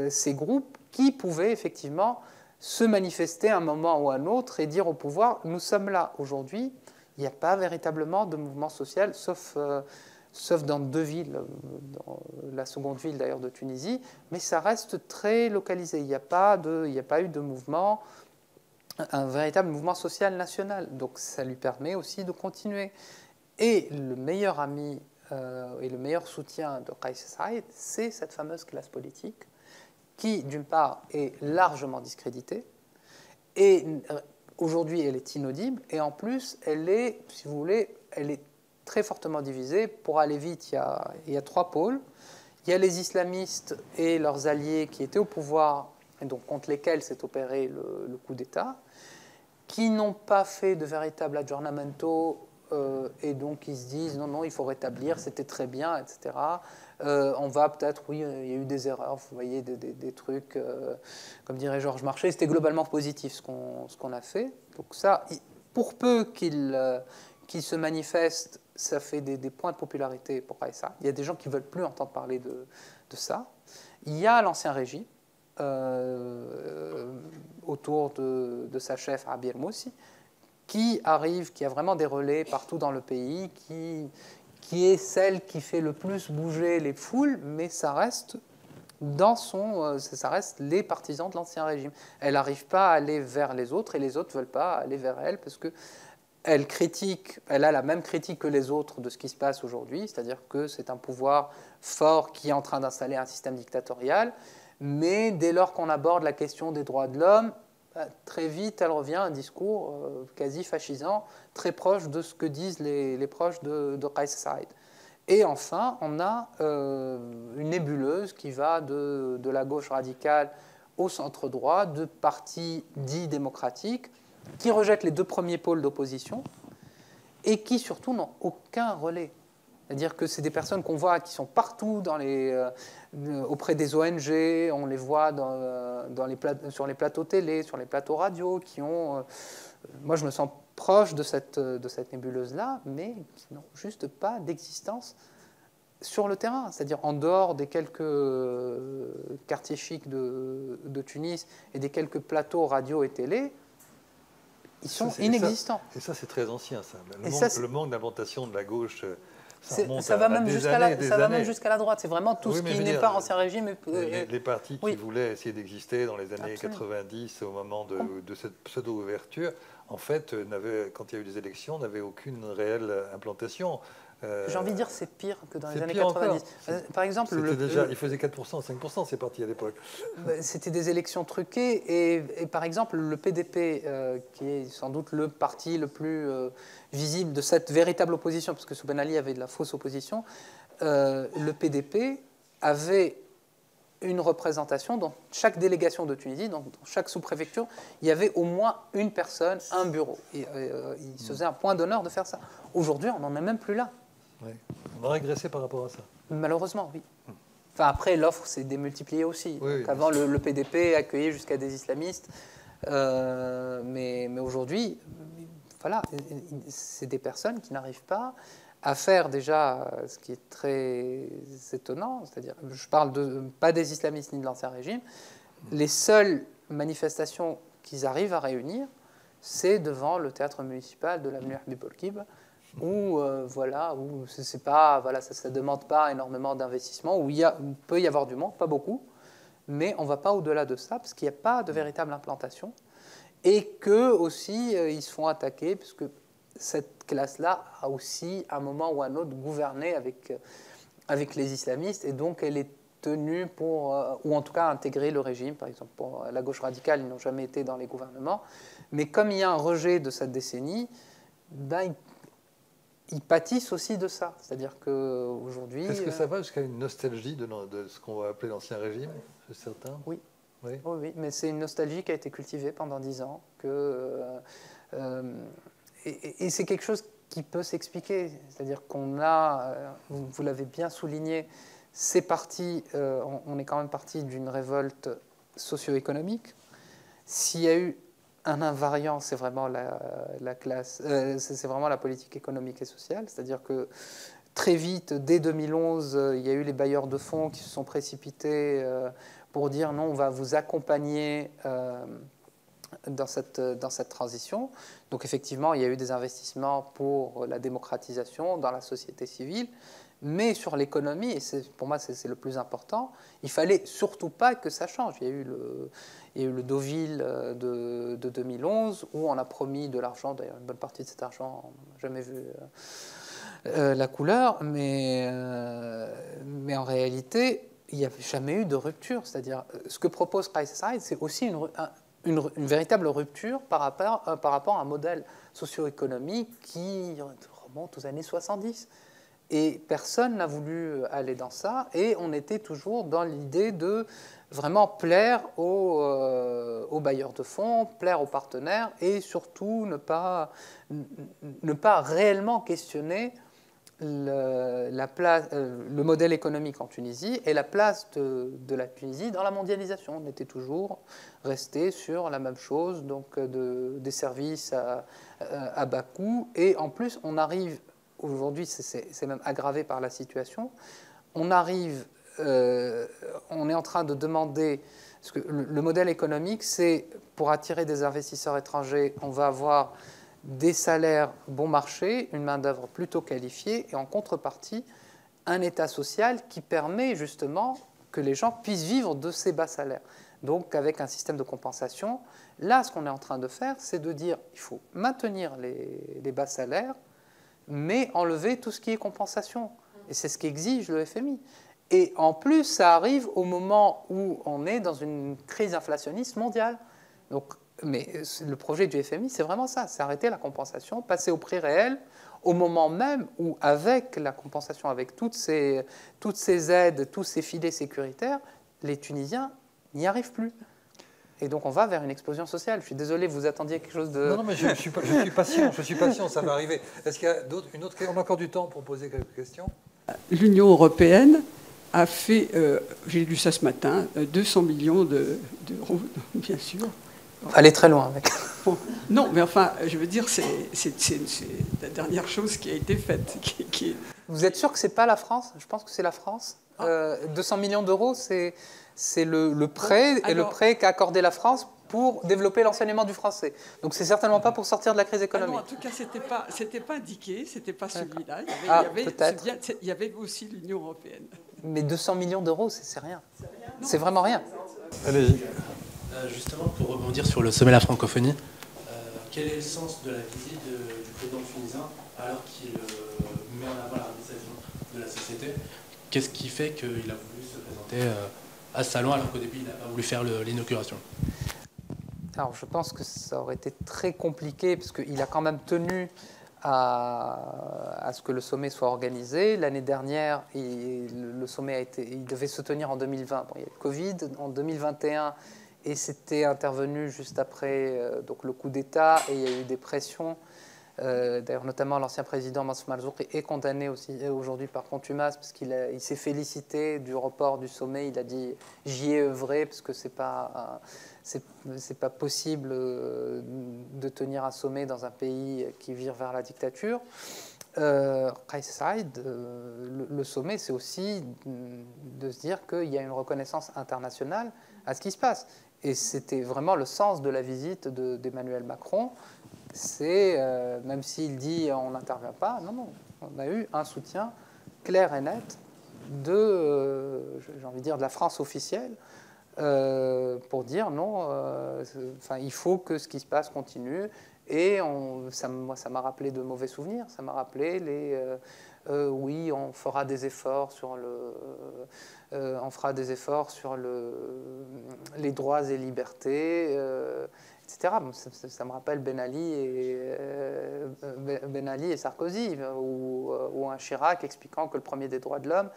ces groupes qui pouvaient effectivement se manifester à un moment ou à un autre et dire au pouvoir, nous sommes là. Aujourd'hui, il n'y a pas véritablement de mouvement social, sauf dans 2 villes, dans la seconde ville d'ailleurs de Tunisie, mais ça reste très localisé. Il n'y a pas eu de mouvement, un véritable mouvement social national. Donc ça lui permet aussi de continuer. Et le meilleur ami et le meilleur soutien de Kais Saïed, c'est cette fameuse classe politique qui, d'une part, est largement discréditée, et aujourd'hui, elle est inaudible, et en plus, elle est, si vous voulez, elle est très fortement divisée. Pour aller vite, il y a 3 pôles. Il y a les islamistes et leurs alliés qui étaient au pouvoir, et donc contre lesquels s'est opéré le coup d'État, qui n'ont pas fait de véritable aggiornamento, et donc ils se disent non, il faut rétablir, c'était très bien, etc. On va peut-être, oui, il y a eu des erreurs, vous voyez, des trucs, comme dirait Georges Marchais, c'était globalement positif ce qu'on a fait. Donc ça, pour peu qu'il se manifeste, ça fait des points de popularité pour ça. Il y a des gens qui ne veulent plus entendre parler de ça. Il y a l'Ancien Régime, autour de sa chef Rabi El Moussi, qui arrive, qui a vraiment des relais partout dans le pays, qui est celle qui fait le plus bouger les foules, mais ça reste ça reste les partisans de l'Ancien Régime. Elle n'arrive pas à aller vers les autres et les autres ne veulent pas aller vers elle parce que elle a la même critique que les autres de ce qui se passe aujourd'hui, c'est-à-dire que c'est un pouvoir fort qui est en train d'installer un système dictatorial, mais dès lors qu'on aborde la question des droits de l'homme, très vite elle revient à un discours quasi fascisant, très proche de ce que disent les proches de Kais Saied. Et enfin, on a une nébuleuse qui va de la gauche radicale au centre droit, de partis dits démocratiques, qui rejettent les deux premiers pôles d'opposition et qui surtout n'ont aucun relais. C'est-à-dire que c'est des personnes qu'on voit qui sont partout auprès des ONG, on les voit sur les plateaux télé, sur les plateaux radio, qui ont... moi, je me sens proche de cette nébuleuse-là, mais qui n'ont juste pas d'existence sur le terrain. C'est-à-dire en dehors des quelques quartiers chics de Tunis et des quelques plateaux radio et télé, ils sont inexistants. Et ça, c'est très ancien, ça. Le manque d'implantation de la gauche, ça va même jusqu'à la droite. C'est vraiment tout ce qui n'est pas Ancien Régime. Les partis qui voulaient essayer d'exister dans les années 90, au moment de cette pseudo-ouverture, en fait, quand il y a eu des élections, n'avaient aucune réelle implantation. J'ai envie de dire que c'est pire que dans les années 90. Par exemple, il faisait 4%, 5% ces partis à l'époque. C'était des élections truquées et par exemple le PDP, qui est sans doute le parti le plus visible de cette véritable opposition, parce que sous Ben Ali avait de la fausse opposition, le PDP avait une représentation dans chaque délégation de Tunisie, dans chaque sous-préfecture, il y avait au moins une personne, un bureau. Et il se faisait un point d'honneur de faire ça. Aujourd'hui, on n'en est même plus là. Oui. On a régressé par rapport à ça. Malheureusement, oui. Enfin, après, l'offre s'est démultipliée aussi. Oui, donc, avant, le PDP accueillait jusqu'à des islamistes. Mais aujourd'hui, voilà, c'est des personnes qui n'arrivent pas à faire déjà ce qui est très étonnant, c'est-à-dire, je parle pas des islamistes ni de l'Ancien Régime, les seules manifestations qu'ils arrivent à réunir, c'est devant le théâtre municipal de l'avenue Habib Bourguiba, où c'est pas, ça demande pas énormément d'investissement, où il peut y avoir du monde, pas beaucoup, mais on ne va pas au-delà de ça, parce qu'il n'y a pas de véritable implantation, et qu'eux aussi, ils se font attaquer, puisque cette classe-là a aussi, à un moment ou à un autre, gouverné avec les islamistes, et donc elle est tenue ou en tout cas intégrer le régime. Par exemple, pour la gauche radicale, ils n'ont jamais été dans les gouvernements. Mais comme il y a un rejet de cette décennie, ils pâtissent aussi de ça. C'est-à-dire qu'aujourd'hui... Est-ce que ça va jusqu'à une nostalgie de ce qu'on va appeler l'Ancien Régime, chez certains ? Oui. Oui, mais c'est une nostalgie qui a été cultivée pendant 10 ans, et c'est quelque chose qui peut s'expliquer. C'est-à-dire qu'on a, vous l'avez bien souligné, c'est parti, on est quand même parti d'une révolte socio-économique. S'il y a eu un invariant, c'est vraiment la classe, c'est vraiment la politique économique et sociale. C'est-à-dire que très vite, dès 2011, il y a eu les bailleurs de fonds qui se sont précipités pour dire non, on va vous accompagner dans cette transition. Donc effectivement, il y a eu des investissements pour la démocratisation dans la société civile, mais sur l'économie, et pour moi c'est le plus important, il fallait surtout pas que ça change. Il y a eu le Deauville de 2011, où on a promis de l'argent, d'ailleurs une bonne partie de cet argent, on n'a jamais vu la couleur, mais en réalité, il n'y a jamais eu de rupture. C'est-à-dire, ce que propose Kais Saied, c'est aussi une véritable rupture par rapport à un modèle socio-économique qui remonte aux années 70. Et personne n'a voulu aller dans ça, et on était toujours dans l'idée de vraiment plaire aux bailleurs de fonds, plaire aux partenaires, et surtout ne pas réellement questionner le modèle économique en Tunisie et la place de la Tunisie dans la mondialisation. On était toujours resté sur la même chose, donc des services à bas coût. Et en plus, on arrive, aujourd'hui, c'est même aggravé par la situation, on arrive on est en train de demander, parce que le modèle économique, c'est pour attirer des investisseurs étrangers, on va avoir des salaires bon marché, une main-d'œuvre plutôt qualifiée, et en contrepartie, un État social qui permet justement que les gens puissent vivre de ces bas salaires. Donc, avec un système de compensation, là, ce qu'on est en train de faire, c'est de dire qu'il faut maintenir les bas salaires, mais enlever tout ce qui est compensation. Et c'est ce qu'exige le FMI. Et en plus, ça arrive au moment où on est dans une crise inflationniste mondiale. Donc, mais le projet du FMI, c'est vraiment ça, c'est arrêter la compensation, passer au prix réel, au moment même où, avec la compensation, avec toutes ces aides, tous ces filets sécuritaires, les Tunisiens n'y arrivent plus. Et donc on va vers une explosion sociale. Je suis désolé, vous attendiez quelque chose de... Non, mais je suis patient, ça va arriver. Est-ce qu'il y a une autre question? On a encore du temps pour poser quelques questions. L'Union européenne a fait, j'ai lu ça ce matin, 200 millions d'euros, bien sûr. Aller très loin avec. Bon, non, mais enfin, je veux dire, c'est la dernière chose qui a été faite. Vous êtes sûr que ce n'est pas la France? Je pense que c'est la France. 200 millions d'euros, c'est le prêt, alors, et le prêt qu'a accordé la France pour développer l'enseignement du français. Donc c'est certainement pas pour sortir de la crise économique. Non, en tout cas, c'était pas indiqué, c'était pas celui-là. Il y avait aussi l'Union européenne. Mais 200 millions d'euros, c'est rien. C'est vraiment rien. Allez-y. Justement, pour rebondir sur le sommet de la francophonie, quel est le sens de la visite du président tunisien alors qu'il met en avant la réalisation de la société? Qu'est-ce qui fait qu'il a voulu se présenter à ce salon alors qu'au début il n'a pas voulu faire l'inauguration? Alors je pense que ça aurait été très compliqué parce qu'il a quand même tenu à ce que le sommet soit organisé. L'année dernière, le sommet il devait se tenir en 2020. Bon, il y a eu le Covid en 2021 et c'était intervenu juste après donc le coup d'État et il y a eu des pressions. D'ailleurs, notamment l'ancien président Mansour Marzouki est condamné aussi aujourd'hui par contumace parce qu'il s'est félicité du report du sommet. Il a dit j'y ai œuvré parce que c'est pas possible de tenir un sommet dans un pays qui vire vers la dictature. Kais Saïd, le sommet, c'est aussi de se dire qu'il y a une reconnaissance internationale à ce qui se passe. Et c'était vraiment le sens de la visite d'Emmanuel Macron. C'est, même s'il dit on n'intervient pas, non, on a eu un soutien clair et net j'ai envie de dire, de la France officielle pour dire non, il faut que ce qui se passe continue. Et ça m'a rappelé de mauvais souvenirs. Ça m'a rappelé oui, on fera des efforts sur les droits et libertés, etc. Ça me rappelle Ben Ali et Sarkozy, ou un Chirac expliquant que le premier des droits de l'homme,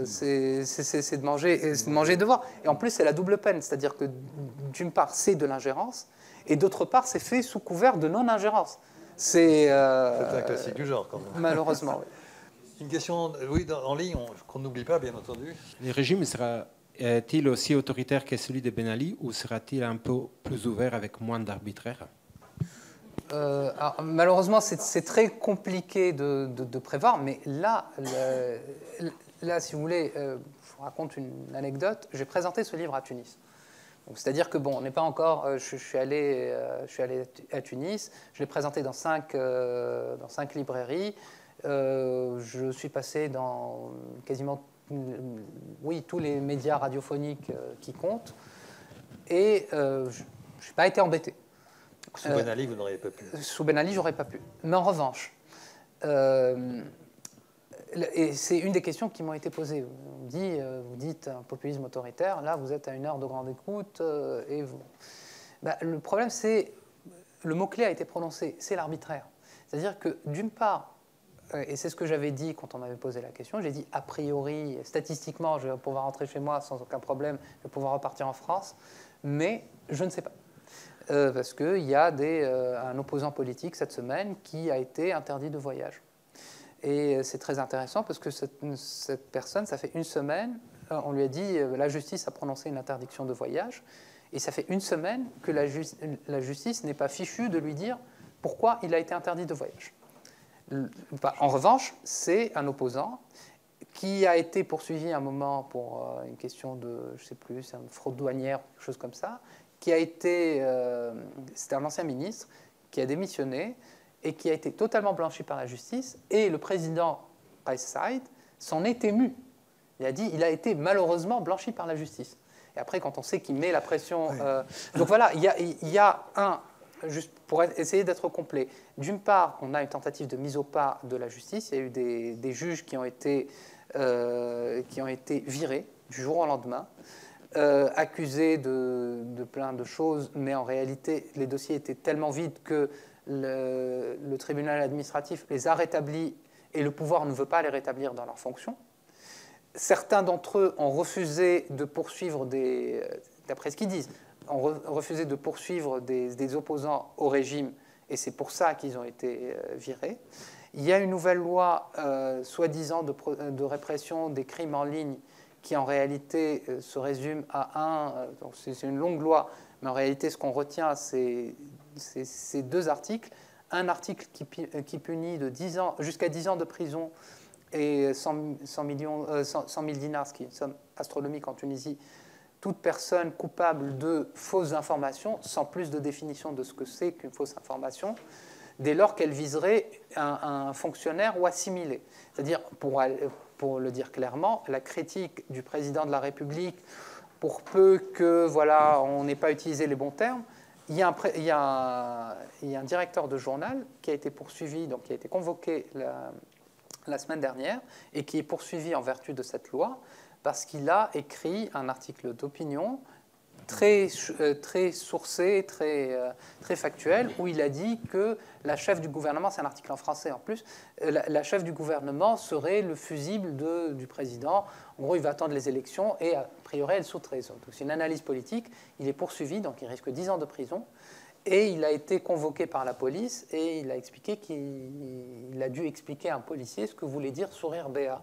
c'est de manger et de voir. Et en plus, c'est la double peine, c'est-à-dire que d'une part, c'est de l'ingérence, et d'autre part, c'est fait sous couvert de non-ingérence. C'est un classique du genre, quand même. Malheureusement, oui. Une question, oui, en ligne, qu'on n'oublie pas, bien entendu. Le régime sera-t-il aussi autoritaire que celui de Ben Ali ou sera-t-il un peu plus ouvert avec moins d'arbitraire? Malheureusement, c'est très compliqué de prévoir, mais là, si vous voulez, je vous raconte une anecdote. J'ai présenté ce livre à Tunis. C'est-à-dire que, bon, on n'est pas encore... je suis allé à Tunis, je l'ai présenté dans 5 librairies. Je suis passé dans quasiment tous les médias radiophoniques qui comptent. Et je n'ai pas été embêté. Sous Ben Ali, vous n'auriez pas pu. Sous Ben Ali, j'aurais pas pu. Mais en revanche, et c'est une des questions qui m'ont été posées. Vous dites un populisme autoritaire, là vous êtes à une heure de grande écoute, et vous... le problème c'est, le mot-clé a été prononcé, c'est l'arbitraire. C'est-à-dire que d'une part, et c'est ce que j'avais dit quand on m'avait posé la question, j'ai dit a priori, statistiquement, je vais pouvoir rentrer chez moi sans aucun problème, je vais pouvoir repartir en France, mais je ne sais pas. Parce qu'il y a un opposant politique cette semaine qui a été interdit de voyage. Et c'est très intéressant parce que cette personne, ça fait une semaine, on lui a dit, la justice a prononcé une interdiction de voyage, et ça fait une semaine que la justice n'est pas fichue de lui dire pourquoi il a été interdit de voyage. En revanche, c'est un opposant qui a été poursuivi à un moment pour une question de, je ne sais plus, c'est une fraude douanière, quelque chose comme ça, qui a été, c'était un ancien ministre, qui a démissionné et qui a été totalement blanchi par la justice, et le président Kais Saied s'en est ému. Il a dit, il a été malheureusement blanchi par la justice. Et après, quand on sait qu'il met la pression... donc voilà, il y a un... Juste pour essayer d'être complet. D'une part, on a une tentative de mise au pas de la justice. Il y a eu des juges qui ont été virés du jour au lendemain, accusés de plein de choses, mais en réalité, les dossiers étaient tellement vides que le tribunal administratif les a rétablis et le pouvoir ne veut pas les rétablir dans leurs fonctions. Certains d'entre eux ont refusé de poursuivre d'après ce qu'ils disent, ont refusé de poursuivre des opposants au régime, et c'est pour ça qu'ils ont été virés. Il y a une nouvelle loi, soi-disant, de répression des crimes en ligne, qui en réalité se résume à c'est une longue loi, mais en réalité ce qu'on retient, c'est deux articles. Un article qui punit de 10 ans, jusqu'à 10 ans de prison et 100 000 dinars, ce qui est une somme astronomique en Tunisie, toute personne coupable de fausses informations, sans plus de définition de ce que c'est qu'une fausse information, dès lors qu'elle viserait un fonctionnaire ou assimilé. C'est-à-dire, pour le dire clairement, la critique du président de la République, pour peu que voilà, on n'ait pas utilisé les bons termes, il y a un directeur de journal qui a été poursuivi, donc qui a été convoqué la semaine dernière, et qui est poursuivi en vertu de cette loi, parce qu'il a écrit un article d'opinion très sourcé, très factuel, où il a dit que la chef du gouvernement, c'est un article en français en plus, la chef du gouvernement serait le fusible du président. En gros, il va attendre les élections et a priori, elle saute-rait. Donc, c'est une analyse politique. Il est poursuivi, donc il risque 10 ans de prison. Et il a été convoqué par la police et il a expliqué qu'il a dû expliquer à un policier ce que voulait dire sourire béat.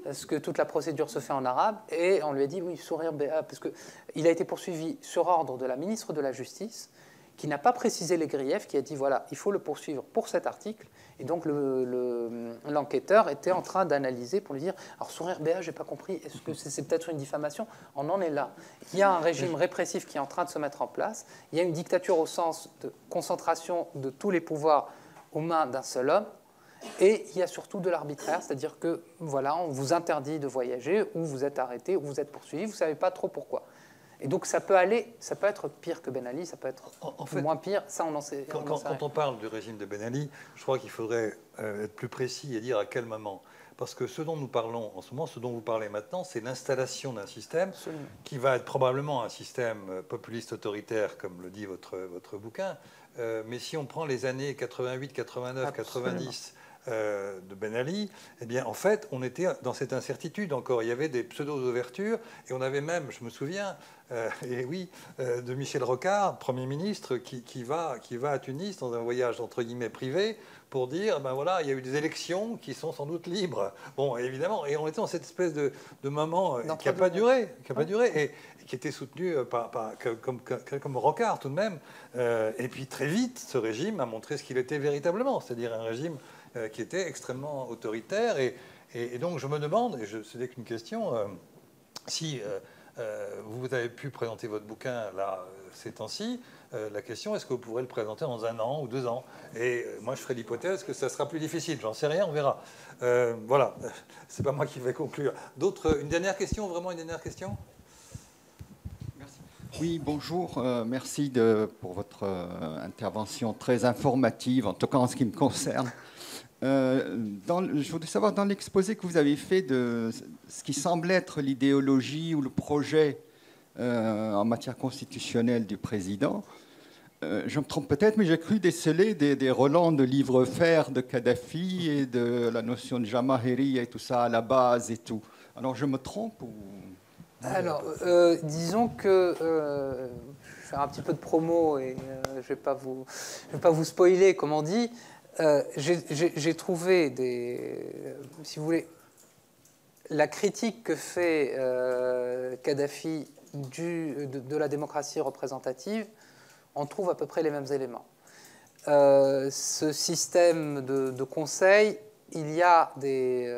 Parce que toute la procédure se fait en arabe, et on lui a dit oui, sourire béat, parce qu'il a été poursuivi sur ordre de la ministre de la Justice, qui n'a pas précisé les griefs, qui a dit voilà, il faut le poursuivre pour cet article, et donc l'enquêteur était en train d'analyser pour lui dire alors sourire béat, j'ai pas compris, est-ce que c'est peut-être une diffamation? On en est là. Il y a un régime répressif qui est en train de se mettre en place, il y a une dictature au sens de concentration de tous les pouvoirs aux mains d'un seul homme. Et il y a surtout de l'arbitraire, c'est-à-dire que voilà, on vous interdit de voyager, ou vous êtes arrêté, ou vous êtes poursuivi, vous ne savez pas trop pourquoi. Et donc ça peut être pire que Ben Ali, ça peut être moins pire, ça on en sait. Quand on parle du régime de Ben Ali, je crois qu'il faudrait être plus précis et dire à quel moment. Parce que ce dont nous parlons en ce moment, ce dont vous parlez maintenant, c'est l'installation d'un système qui va être probablement un système populiste autoritaire, comme le dit votre bouquin. Mais si on prend les années 88, 89, 90 de Ben Ali, eh bien, en fait, on était dans cette incertitude encore. Il y avait des pseudo-ouvertures, et on avait même, je me souviens, de Michel Rocard, Premier ministre, qui va à Tunis dans un voyage entre guillemets privé pour dire, ben voilà, il y a eu des élections qui sont sans doute libres. Bon, évidemment, et on était dans cette espèce de moment qui n'a pas duré, et qui était soutenu comme Rocard tout de même. Et puis très vite, ce régime a montré ce qu'il était véritablement, c'est-à-dire un régime qui était extrêmement autoritaire. Et donc je me demande, et ce n'est qu'une question, si vous avez pu présenter votre bouquin là ces temps-ci, la question, est-ce que vous pourrez le présenter dans 1 an ou 2 ans? Et moi, je ferai l'hypothèse que ça sera plus difficile. J'en sais rien, on verra. Voilà, c'est pas moi qui vais conclure. Une dernière question, vraiment une dernière question? Merci. Oui, bonjour. Merci pour votre intervention très informative, en tout cas en ce qui me concerne. Je voudrais savoir, dans l'exposé que vous avez fait de ce qui semble être l'idéologie ou le projet en matière constitutionnelle du président, je me trompe peut-être, mais j'ai cru déceler des relents de livres fer de Kadhafi et de la notion de Jamahiri et tout ça à la base et tout. Alors je me trompe ou... Alors, disons que je vais faire un petit peu de promo et je ne vais pas vous spoiler, comme on dit. J'ai trouvé si vous voulez, la critique que fait Kadhafi de la démocratie représentative, on trouve à peu près les mêmes éléments. Ce système de conseil il y a des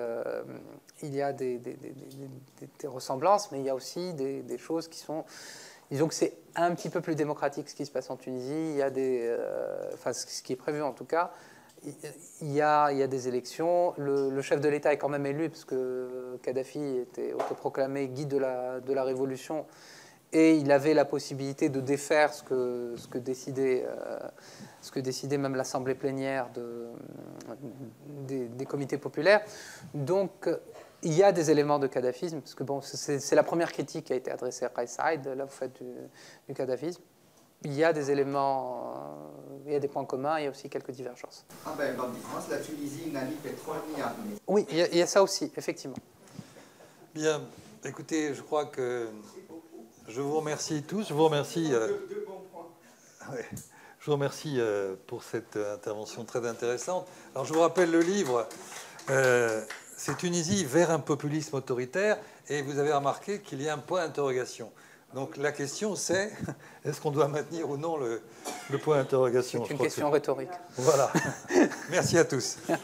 ressemblances, mais il y a aussi des choses qui sont... Disons que c'est un petit peu plus démocratique ce qui se passe en Tunisie. Il y a enfin, ce qui est prévu en tout cas. Il y a des élections. Le chef de l'État est quand même élu parce que Kadhafi était autoproclamé guide de la révolution et il avait la possibilité de défaire ce que décidait même l'assemblée plénière des comités populaires. Donc il y a des éléments de kadhafisme, parce que bon, c'est la première critique qui a été adressée à Kais Saied. Là, vous faites du kadhafisme. Il y a des éléments, il y a des points communs, il y a aussi quelques divergences. Ah ben, en différence, la Tunisie n'a ni pétrole ni armée. Oui, il y a ça aussi, effectivement. Bien, écoutez, je crois que je vous remercie tous. Je vous remercie. Deux bons points. Ouais. Je vous remercie pour cette intervention très intéressante. Alors, je vous rappelle le livre. C'est Tunisie vers un populisme autoritaire, et vous avez remarqué qu'il y a un point d'interrogation. Donc la question c'est, est-ce qu'on doit maintenir ou non le point d'interrogation? C'est une question rhétorique. Voilà. Merci à tous. Merci.